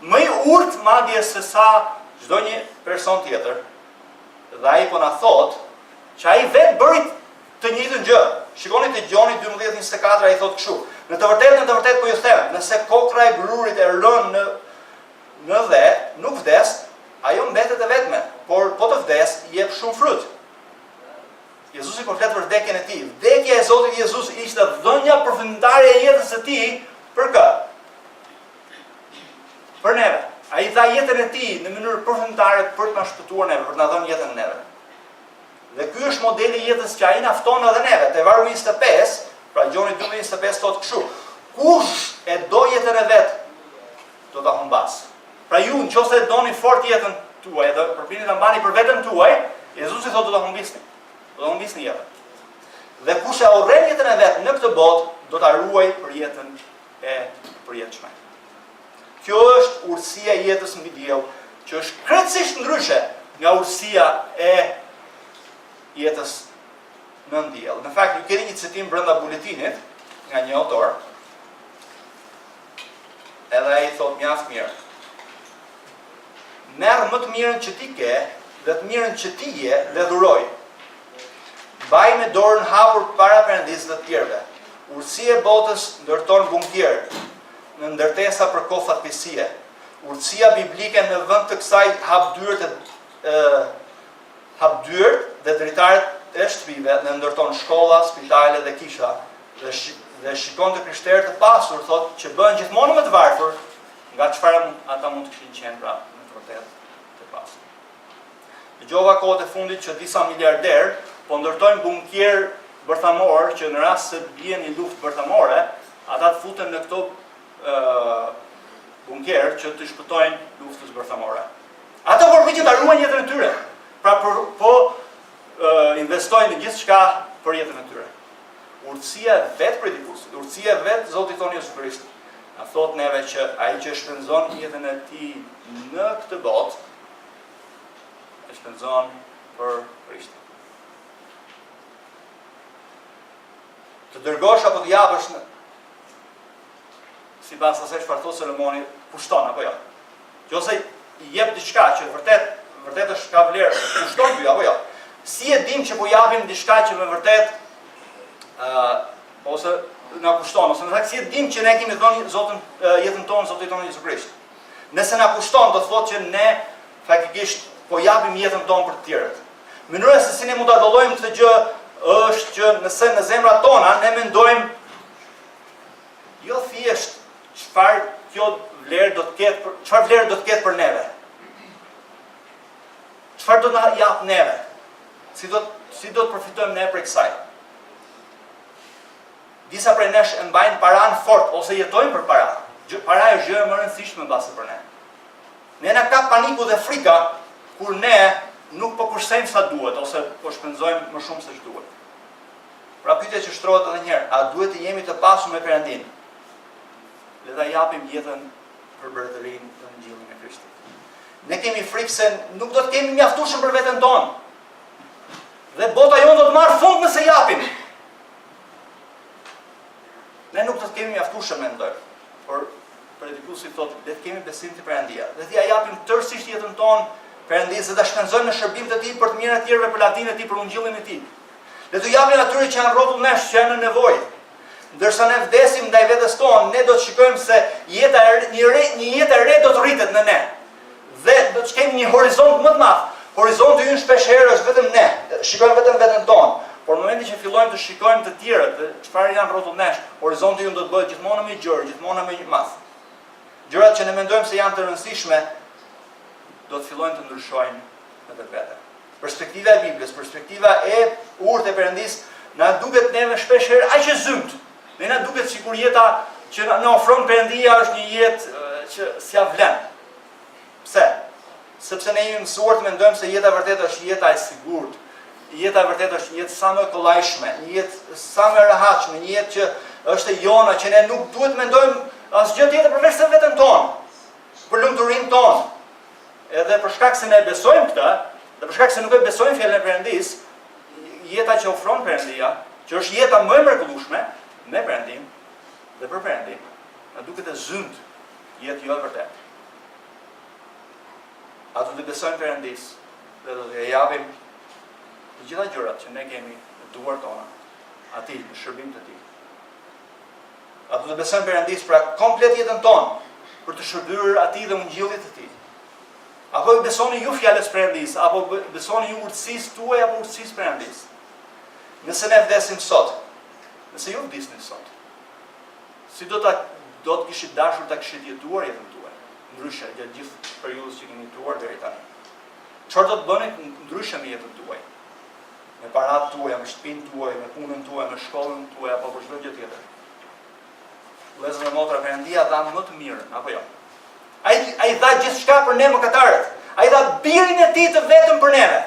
Speaker 1: më i urtë madje se sa çdo një person tjetër. Dhe ai po na thot që ai vetë bëri të njëjtën gjë. Shikoni te Gjoni 12:24 ai thot kështu: Në të vërtetë po ju them, nëse kokra e grurit e rën në dhe nuk vdes, ajo mbetet e vetme, por po të vdes, jep shumë frut. Jezusi po flet për vdekjen e tij. Vdekja e Zotit Jezus ishte dhënia përfundimtare e jetës së tij për kë? Për neve. Ai dha jetën e tij në mënyrë përfundimtare për të na shpëtuar neve, për të na dhënë jetën e neve. Dhe ky është modeli i jetës që ai na fton edhe neve. Te vargu 25, pra Gjoni 12:25 thotë kështu: Kush e do jetën e vet, do ta humbas. Pra ju, nëse doni fort jetën tuaj dhe përpini ta mbani për veten tuaj, Jezusi thotë do ta humbisni. Do ta humbisni jetën. Dhe kush e urren jetën e vet në këtë botë, do ta ruaj për jetën e përjetshme. Kjo është urtësia e jetës mbi diell, që është krejtësisht ndryshe nga urtësia e jetës nën diell. Në fakt, ju keni një citim brenda buletinit nga një autor, edhe ai thotë mjaft mirë. Merr më të mirën që ti ke dhe të mirën që ti je dhe dhuroj. Baj me dorën hapur para Perëndisë dhe të tjerëve. Urtësia e botës ndërton bunkjer në ndërtesa për kohë fatkesie. Urtësia biblike në vend të kësaj hapdyert dhe dritaret e shtëpive në ndërton shkolla, spitale dhe kisha. Dhe shikon të krishterë të pasur, thotë që bëhen gjithmonë më të varfër nga çfarë ata mund të kishin qenë pra në të vërtetë të pasur. Dëgjova kohët e fundit që disa miliarderë po ndërtojnë bunkjer bërthamor që në rast se bien një luftë bërthamore, ata të futen në këto bunkjer që të shpëtojnë luftës bërthamore. Ata përpiqen ta ruajnë jetën e tyre. Pra po investojnë në gjithçka për jetën e tyre. Urtësia vetë predikuesit, urtësia vetë Zotit tonë Jezusi Krishti. Na thot neve që ai që shpenzon jetën e tij në këtë botë, e shpenzon për Krishtin. Të dërgosh apo të japësh në sipas asaj çfarë thotë Solomoni, kushton apo jo. Nëse i jep diçka që vërtet është ka vlerë, kushton ty apo jo. Si e dim që po japim diçka që me vërtet ose na kushton, ose në fakt si e dim që ne kemi dhënë jetën tonë Zotit tonë Jezusi Krisht. Nëse na kushton, do të thotë që ne faktikisht po japim jetën tonë për të tjerët. Mënyra se si ne mund ta dallojmë këtë gjë është që nëse në zemrat tona ne mendojmë jo thjesht çfarë vlerë do të ketë për neve. Çfarë do na jap neve? Si do të përfitojmë ne prej kësaj? Disa prej nesh e mbajnë paran fort ose jetojnë për para. Para është gjë më e rëndësishme mbase për ne. Ne na ka paniku dhe frika kur ne nuk po kursejmë sa duhet ose po shpenzojmë më shumë se ç'duhet. Pra pyetja që shtrohet edhe një herë, a duhet të jemi të pasur me Perëndin? Le ta japim jetën për mbretërinë dhe ngjilljen e Krishtit. Ne kemi frikë se nuk do të kemi mjaftueshëm për veten tonë. Dhe bota jonë do të marrë fund nëse japim. Ne nuk do të kemi mjaftueshëm mendoj. Por Predikuesi thotë, le të kemi besim te Perëndia. Le t'ia japim tërësisht jetën tonë Perëndisë dhe ta shpenzojmë në shërbim të tij për të mirën e tjerëve, për lavdinë e tij, për ungjillin e tij. Le t'u japim atyre që janë rrotull nesh, që janë në nevojë. Ndërsa ne vdesim ndaj vetes tonë, ne do të shikojmë se një jetë e re do të rritet në ne. Dhe do të kemi një horizont më të madh. Horizonti ynë shpesh herë është vetëm ne. Shikojmë vetëm veten tonë. Por në momentin që fillojmë të shikojmë të tjerët, çfarë janë rrotull nesh, horizonti ynë do të bëhet gjithmonë më i gjerë, gjithmonë më i madh. Gjërat që ne mendojmë se janë të rëndësishme do të fillojnë të ndryshojnë në vetvete. Perspektiva e Biblës, perspektiva e urtë e Perëndisë na duket neve shpesh herë aq e zymt. Ne na duket sikur jeta që na ofron Perëndia është një jetë që s'ia vlen. Pse? Sepse ne jemi mësuar të mendojmë se jeta vërtet është jeta e sigurt. Jeta vërtet është një jetë sa më kollajshme, një jetë sa më e rehatshme, një jetë që është e jona, që ne nuk duhet të mendojmë asgjë tjetër përveç se veten tonë, për lumturinë tonë. Edhe për shkak se ne besojmë këtë, dhe për shkak se nuk e besojmë fjalën e Perëndisë, jeta që ofron Perëndia, që është jeta më e mrekullueshme me Perëndim dhe për Perëndim, na duket e zymt, jetë jo e vërtetë. Ato të besojmë Perëndisë dhe do t'ia japim të gjitha gjërat që ne kemi në duart tona, atij në shërbim të tij. Ato të besojmë Perëndisë pra komplet jetën tonë për të shërbyer atij dhe ungjillit të tij. Apo besoni ju fjalës Perëndisë, apo besoni ju urtësisë tuaj apo urtësisë Perëndisë. Nëse ne vdesim sot, nëse ju vdisni sot, si do të kishit dashur ta kishit jetuar jetën tuaj, ndryshe gjatë gjithë periudhës që keni jetuar deri tani. Çfarë do të bëni ndryshe me jetën tuaj? Me paratë tuaja, me shtëpinë tuaj, me punën tuaj, me shkollën tuaj apo për çdo gjë tjetër. Vëllezër dhe motra, Perëndia dha më të mirën, apo jo? Ai dha gjithçka për ne mëkatarët. Ai dha birin e tij të vetëm për neve,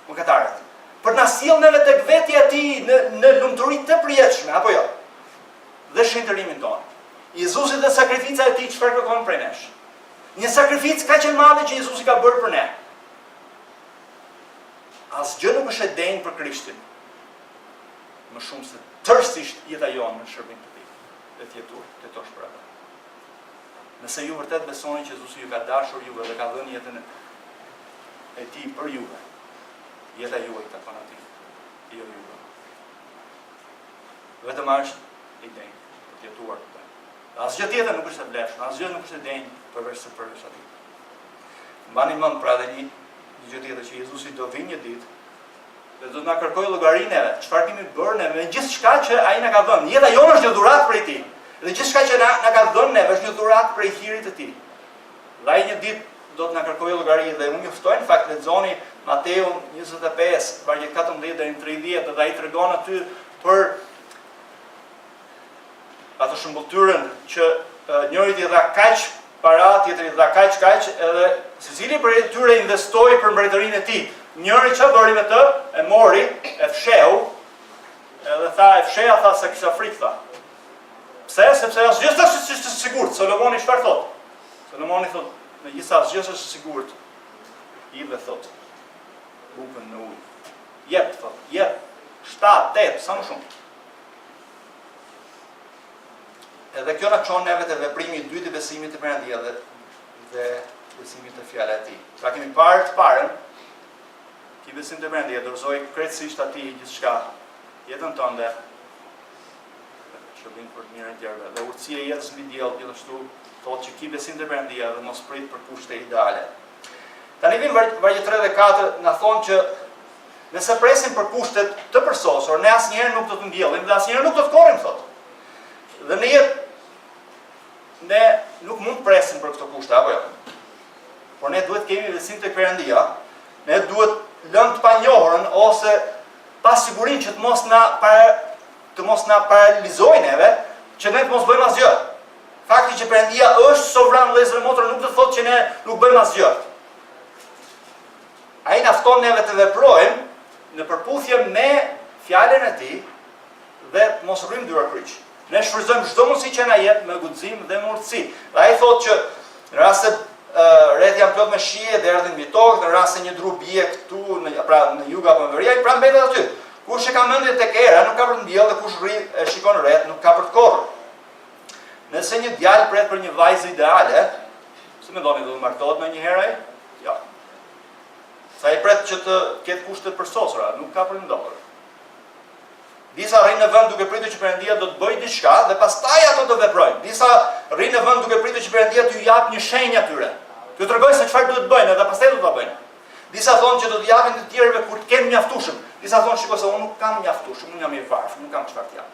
Speaker 1: mëkatarët. Për na sjell neve tek vetja e tij në lumturi të përjetshme, apo jo? Dhe shëntërimin tonë. Jezusi dhe sakrifica e tij çfarë kërkon prej nesh? Një sakrificë kaq e madhe që Jezusi ka bërë për ne. Asgjë nuk është e denjë për Krishtin. Më shumë se tërësisht jeta jonë në shërbim të tij. Dhe të jetosh për atë. Nëse ju vërtet besoni që Jezusi ju ka dashur juve dhe ka dhënë jetën e tij për juve, jeta juaj takon atij, jo juve. Vetëm është i denjë për të jetuar këtë. Asgjë tjetër nuk është e vlefshme, asgjë nuk është e denjë përveç atij. Mbani mend pra edhe një gjë tjetër që Jezusi do vinë një ditë dhe do të na kërkojë llogarinë neve, çfarë kemi bërë ne me gjithçka që ai na ka dhënë. Jeta jonë është një dhuratë prej tij. Dhe gjithçka që na ka dhënë neve është një dhuratë prej hirit të tij. Dhe ai një ditë do të na kërkojë llogari dhe unë ju ftoj në fakt lexoni Mateun 25, vargjet 14 deri në 30 dhe ai tregon aty për atë shëmbulltyrën që njëri i dha kaq para, tjetri i dha kaq edhe secili prej tyre investoi për mbretërinë e tij. Njëri që bëri me të, e mori, e fsheu, edhe tha, e fsheja, tha se kisha frikë, tha. Pse? Sepse asgjë s'është sigurt. Solomoni çfarë thot? Solomoni thot, në gjithë asgjë s'është sigurt. I dhe thot, bukën në ujë. Jep, thot, jep. 7, 8, sa më shumë. Edhe kjo na çon neve te veprimi i dytë i besimit të Perëndia dhe besimit të fjalës e tij. Pra kemi parë të parën, ki besim të Perëndia, dorëzoj krejtësisht atij gjithçka, jetën tënde, që bën për të mirën e tjerëve. Dhe urtësia e jetës mbi diell gjithashtu thotë që ki besim të Perëndia dhe mos prit për kushte ideale. Tani vim vargje 3 dhe 4 na thonë që nëse presim për kushtet të përsosur, ne asnjëherë nuk do të mbjellim dhe asnjëherë nuk do të korrim, thotë. Dhe në jetë ne nuk mund presim për këto kushte, apo jo? Por ne duhet kemi besim tek Perëndia, ne duhet lëmë të panjohurën ose pasigurinë që të mos na paralizojnë neve, që ne të mos bëjmë asgjë. Fakti që Perëndia është sovran vëllezër motor nuk do të thotë që ne nuk bëjmë asgjë. Ai na fton neve të veprojmë në përputhje me fjalën e tij dhe mos rrymë dyra kryq. Ne shfrytëzojmë çdo mundësi që na jep me guxim dhe mundësi. Dhe ai thotë që në rast se rreth janë plot me shije dhe erdhin mbi tokë, në rast se një dru bie këtu në jug apo në veri, ai pra mbetet aty. Kush e ka mendjen tek era nuk ka për të mbjellë dhe kush rri e shikon rreth nuk ka për të korrur. Nëse një djalë pret për një vajzë ideale, si mendoni do të martohet ndonjëherë ai? Jo. Sa i pret që të ketë kushte të përsosura, nuk ka për të ndodhur. Disa rrinë në vend duke pritur që Perëndia do të bëjë diçka dhe pastaj ato do veprojnë. Disa rrinë në vend duke pritur që Perëndia t'ju jap një shenjë atyre. T'ju tregojë se çfarë duhet bëjnë dhe pastaj do ta bëjnë. Disa thonë që do të japin të tjerëve kur të kenë mjaftueshëm. Disa thonë shikoj se unë nuk kam mjaftueshëm, unë jam i varfër, nuk kam çfarë të jap.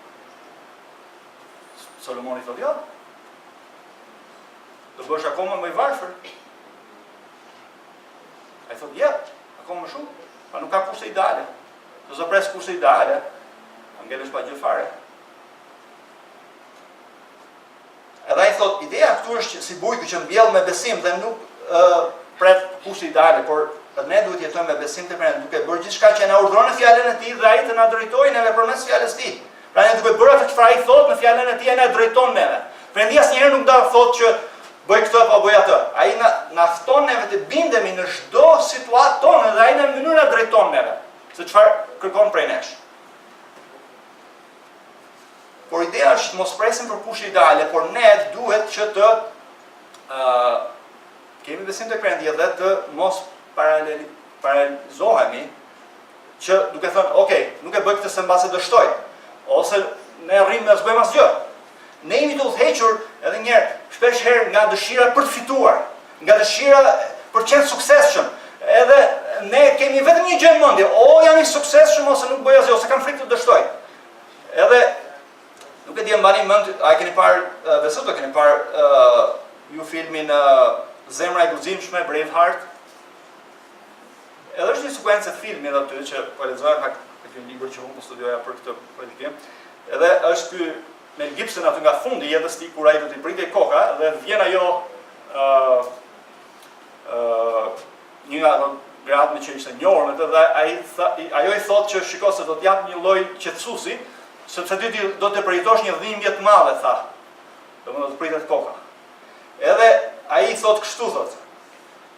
Speaker 1: Solomoni thotë jo. Do bësh akoma më i varfër. Ai thotë jep, akoma më shumë, pa nuk ka kushte ideale. Do të pres kushte ideale. Ngelesh pa gjë fare. Edhe ai thot, ideja këtu është si bujku që mbjell me besim dhe nuk pret kushte ideale, por ne duhet jetojmë me besim të Perëndisë, duke bërë gjithçka që na urdhëron në fjalën e tij dhe ai të na drejtojë neve përmes fjalës së tij. Pra ne duhet bërë atë çfarë ai thot në fjalën e tij e na drejton neve. Perëndia asnjëherë nuk do të thotë që bëj këtë apo bëj atë. Ai na fton neve të bindemi në çdo situatë tonë dhe ai në mënyrë na drejton neve se çfarë kërkon prej nesh. Por ideja është mos presim për kushte ideale, por ne duhet që të kemi besim tek Perëndia dhe të mos paralizohemi që duke thënë, ok, nuk e bëj këtë se mbase do shtoj, ose ne rrim as bëjmë asgjë. Ne jemi të udhëhequr edhe një herë, shpesh herë nga dëshira për të fituar, nga dëshira për të qenë suksesshëm. Edhe ne kemi vetëm një gjë në mendje, jam i suksesshëm ose nuk bëj asgjë, ose kam frikë të dështoj. Edhe nuk e di mbani mend, a keni parë besoj të keni parë ju filmin Zemra e guximshme, Braveheart. Edhe është një sekuencë e filmit aty që po lexoja pak këtë libër që unë studioja për këtë predikim. Edhe është ky Mel Gibson aty nga fundi i jetës tij kur ai do t'i pritej koka dhe vjen ajo një nga gratë me që ishte njohur me të dhe ajo i thotë që shiko se do t'jap një lloj qetësuesi sepse ti do të përjetosh një dhimbje të madhe, tha. Do të pritet koka. Edhe ai i thotë kështu thotë.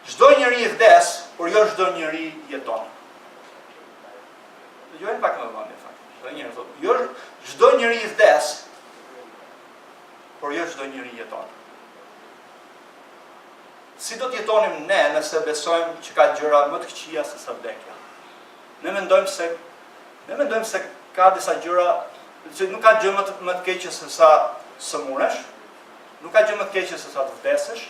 Speaker 1: Çdo njeri i vdes, por jo çdo njeri jeton. Dëgjojmë pak më vonë fakt. Çdo njeri thotë, jo çdo njeri i vdes, por jo çdo njeri jeton. Si do të jetonim ne nëse besojmë që ka gjëra më të këqija se sa vdekja? Ne mendojmë se ka disa gjëra që nuk ka gjë më të keqe se sa sëmuresh, nuk ka gjë më të keqe se sa të vdesësh,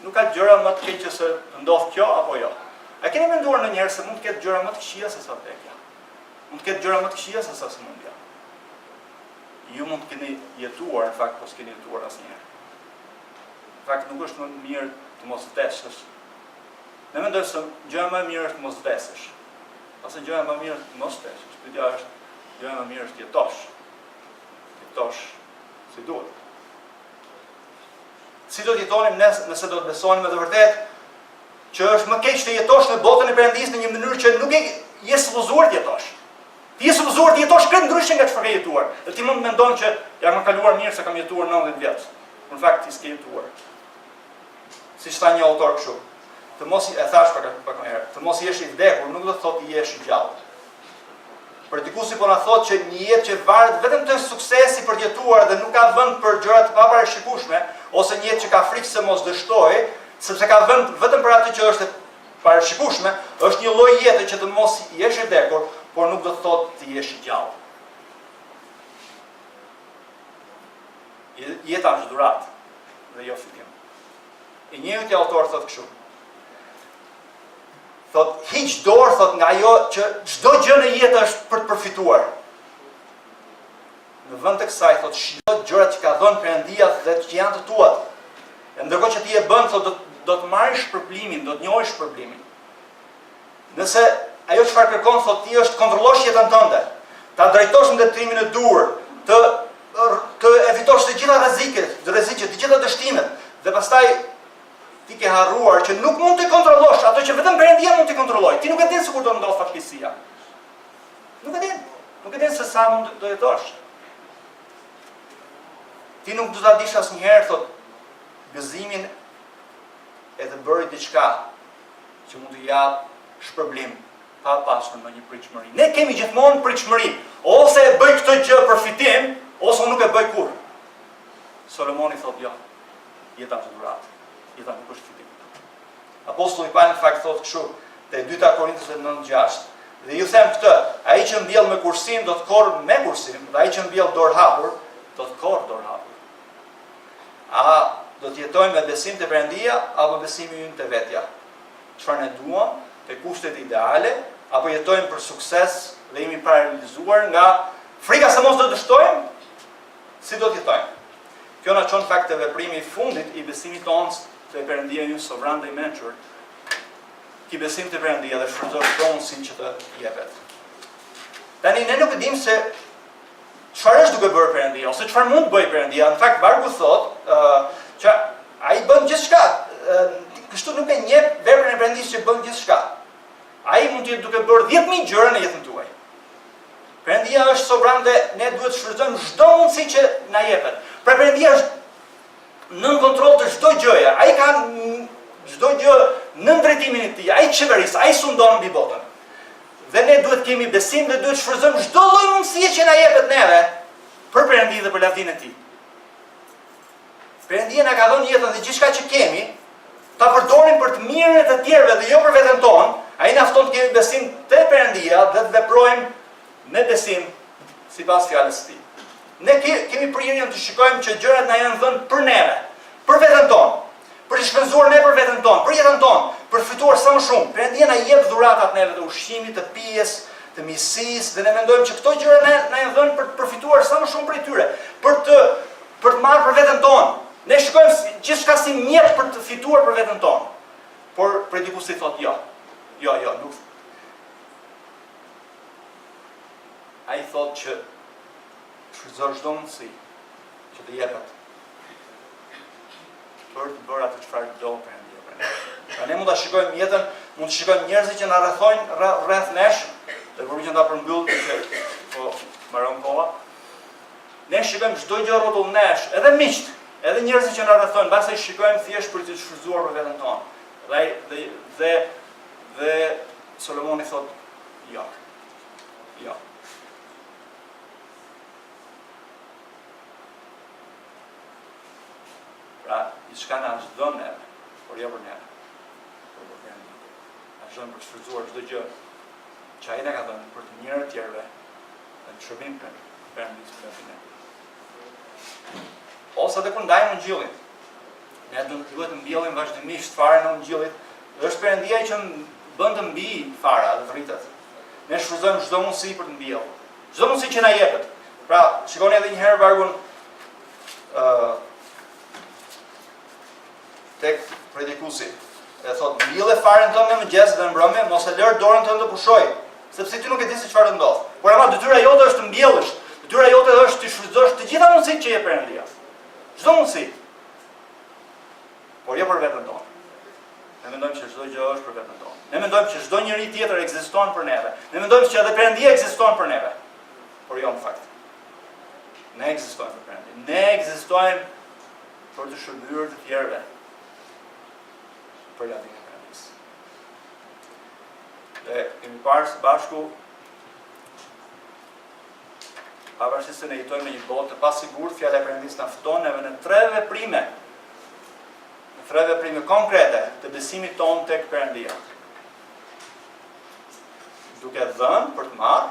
Speaker 1: nuk ka gjëra më të keqe se të ndodh kjo apo jo. A keni menduar ndonjëherë se mund të ketë gjëra më të këqija se sa vdekja? Mund të ketë gjëra më të këqija se sa sëmundja? Ju mund të keni jetuar, në fakt, po s'keni jetuar asnjëherë. Në fakt, nuk është më mirë të mos vdesësh. Ne mendojmë se gjëja më e mirë është të mos vdesësh. Ose gjëja më e mirë është të mos vdesësh. Pyetja është gjëja më e mirë është të jetosh. Jetosh si duhet. Si do të jetonim nëse do të besonim me të vërtet që është më keq të jetosh në botën e Perëndisë në një mënyrë që nuk je suppozuar të jetosh. Ti je suppozuar të jetosh krejt ndryshe nga çfarë ke jetuar. Dhe ti mund të mendon që jam kaluar mirë se kam jetuar 90 vjet. Në fakt ti s'ke jetuar. Siç tha një autor kështu, të mos e thash pak më herë, të mos jesh i vdekur nuk do të thotë të jesh i gjallë. Predikuesi po na thotë që një jetë që varet vetëm te suksesi për të jetuar dhe nuk ka vend për gjëra të paparashikueshme, ose një jetë që ka frikë se mos dështojë, sepse ka vend vetëm për atë që është e parashikueshme, është një lloj jete që të mos jesh i vdekur, por nuk do të thotë të jesh i gjallë. Jeta është dhuratë dhe jo fitim. I njëjti autor thotë kështu. Thot, hiq dorë, thot, nga ajo që çdo gjë në jetë është për të përfituar. Në vend të kësaj, thot, shiko gjërat që ka dhënë Perëndia dhe që janë të tuat. E ndërkohë që ti e bën, thot, do të marrësh shpërblimin, do të njohësh shpërblimin. Nëse ajo çfarë kërkon, thot, ti është kontrollosh jetën tënde, ta drejtosh në detyrimin e dur, të evitosh të gjitha rreziqet, të gjitha dështimet, dhe pastaj ti ke harruar që nuk mund të kontrollosh ato që vetëm Perëndia mund të kontrollojë. Ti nuk e din se kur do ndodh fatkeqësia. Nuk e din. Nuk e din se sa mund të jetosh. Ti nuk do ta dish asnjëherë, thot, gëzimin e të bëri diçka që mund të jap shpërblim pa pasur ndonjë pritshmëri. Ne kemi gjithmonë pritshmëri. Ose e bëj këtë gjë për fitim, ose nuk e bëj kurrë. Solomoni thot jo. Jeta është dhuratë. Jeta nuk është fitim. Apostulli Paul në fakt thotë kështu te 2 Korinthëve 9:6. Dhe ju them këtë, ai që mbjell me kursim do të korr me kursim, dhe ai që mbjell dorë hapur do të korr dorë hapur. A do të jetojmë me besim te Perëndia apo besimi ynë te vetja? Çfarë ne duam, te kushtet ideale, apo jetojmë për sukses dhe jemi paralizuar nga frika se mos do të dështojmë? Si do të jetojmë? Kjo na çon fakt te veprimi i fundit i besimit tonë te Perëndia ynë sovran dhe i mençur. Ki besim te Perëndia dhe shfrytëzon pronësin që të jepet. Tani ne nuk e dim se çfarë është duke bërë Perëndia ose çfarë mund të bëjë Perëndia. Në fakt vargu thotë që ai bën gjithçka. Kështu nuk e njeh veprën e Perëndisë që bën gjithçka. Ai mund të jetë duke bërë 10.000 gjëra në jetën tuaj. Perëndia është sovran dhe ne duhet të shfrytëzojmë çdo mundësi që na jepet. Pra Perëndia është nën kontroll të çdo gjëje. Ai ka çdo gjë nën drejtimin e tij. Ai qeveris, ai sundon mbi botën. Dhe ne duhet kemi besim dhe duhet shfrytëzojmë çdo lloj mundësie që na jepet neve për Perëndinë dhe për lavdinë e tij. Perëndia na ka dhënë jetën dhe gjithçka që kemi, ta përdorim për të mirën e të tjerëve dhe jo për veten tonë. Ai na fton të kemi besim te Perëndia dhe të veprojmë me besim sipas fjalës së tij. Ne kemi prirjen të shikojmë që gjërat na janë dhënë për neve, për veten tonë, për të shpenzuar ne për veten tonë, për jetën tonë, për të fituar sa më shumë. Perëndia na jep dhuratat neve të ushqimit, të pijes, të miqësisë, dhe ne mendojmë që këto gjëra na janë dhënë për të përfituar sa më shumë prej tyre, për të marrë për veten tonë. Ne shikojmë gjithçka si mjet për të fituar për veten tonë. Por predikuesi thotë jo. Jo, nuk. Ai thotë që shfrytëzon çdo mundësi që të jepet për të bërë atë çfarë do Perëndia. Pra ne mund ta shikojmë jetën, mund të shikojmë njerëzit që na rrethojnë rreth nesh, dhe për që ta përmbyll po mbaron koha. Ne shikojmë çdo gjë rrotull nesh, edhe miqt, edhe njerëzit që na rrethojnë, mbas ai shikojmë thjesht për të shfrytëzuar për veten tonë. Dhe Solomoni thotë jo. Jo. Pra, diçka na është dhënë neve, por jo për neve. Por për Perëndin. Na është dhënë për të shfrytëzuar çdo gjë që ai na ka dhënë për të mirën e tjerëve, në shërbim për Perëndisë për ne. Ose edhe kur ndajmë ungjillin. Ne duhet të mbjellim vazhdimisht farën e ungjillit. Është Perëndia që bën të mbi fara dhe vritet. Ne shfrytëzojmë çdo mundësi për të mbjellur. Çdo mundësi që na jepet. Pra, shikoni edhe një herë vargun tek Predikuesi. E thot, mbjellë farën tënde në mëngjes dhe në mbrëmje, mos e lër dorën tënde pushoj, sepse ti nuk e di se çfarë ndodh. Por ama detyra jote është të mbjellësh. Detyra jote është të shfrytëzosh të gjitha mundësitë që jep Perëndia. Çdo mundësi. Por jo për veten tonë. Ne mendojmë që çdo gjë është për veten tonë. Ne mendojmë që çdo njeri tjetër ekziston për neve. Ne mendojmë që edhe Perëndia ekziston për neve. Por jo në fakt. Ne ekzistojmë për Perëndin. Ne ekzistojmë për të shërbyer të tjerëve. Për lavdinë e Perëndisë. Dhe kemi parë së bashku pavarësisht se ne jetojmë në një botë të pasigurt, fjala e Perëndisë na fton neve në tre veprime konkrete të besimit tonë tek Perëndia. Duke dhënë për të marrë,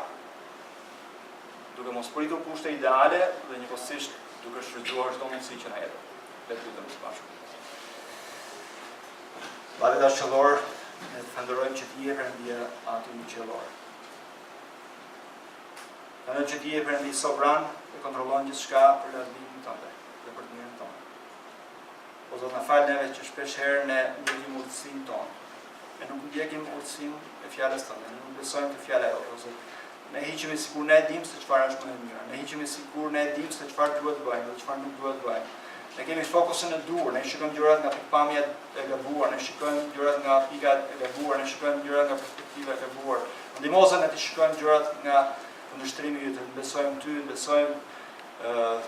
Speaker 1: duke mos pritur kushte ideale dhe njëkohësisht duke shfrytëzuar çdo mundësi që na jep. Le të lutem së bashku. Vale dashur, ne të falenderojmë që ti je Perëndia aty në qiellor. Në që ti je Perëndi sovran e kontrollon gjithçka për lavdinë tënde dhe për të mirën tonë. O Zot, na fal neve që shpesh herë ne ndjekim urtësinë tonë. Ne nuk ndjekim urtësinë e fjalës tënde, ne nuk besojmë te fjala jote, o Zot. Ne hiqemi sikur ne e dimë se çfarë është më e mirë. Ne hiqemi sikur ne e dimë se çfarë duhet të bëjmë dhe çfarë nuk duhet të bëjmë. Ne kemi fokusin në dur, ne shikojmë gjërat nga pikpamja e gabuar, ne shikojmë gjërat nga pikat e gabuar, ne shikojmë gjërat nga perspektiva e gabuar. Ndihmozën ne të shikojmë gjërat nga kundërshtrimi yt, besojmë ty, besojmë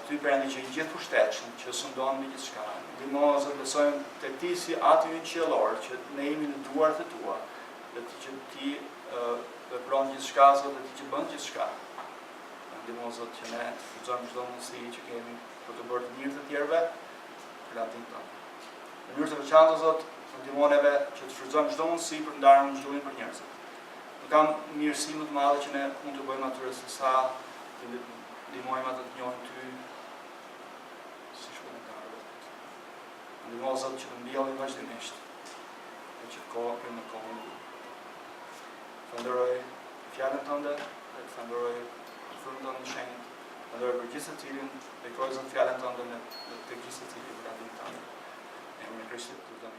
Speaker 1: ty Perëndi që i gjithë pushtetshëm, që sundon mbi gjithçka. Ndihmozën besojmë tek ti si aty në qiellor, që ne jemi në duart e tua, dhe që ti vepron gjithçka, Zot, dhe ti që bën gjithçka. Ndihmozën që ne të fuzojmë çdo mundësi që kemi për të bërë të mirë të tjerëve, për lavdinë tonë. Në mënyrë të veçantë, Zot, ndihmo neve që të shfrytëzojmë çdo mundësi për ndarjen në zhvillim për njerëzit. Ne kam mirësi më të madhe që ne mund të bëjmë atyre se sa të ndihmojmë ata të njohin ty si shpëtimtar. Ndihmo, Zot, që të mbjellim vazhdimisht dhe që kohë në kohë. Falenderoj fjalën tënde dhe të falenderoj frymën tënde në shenjtë. Falenderoj për gjithë secilin, dhe kërkoj Zot fjalën tënde në të gjithë secilin për lavdinë tënde. Në emrin e Krishtit, lutem.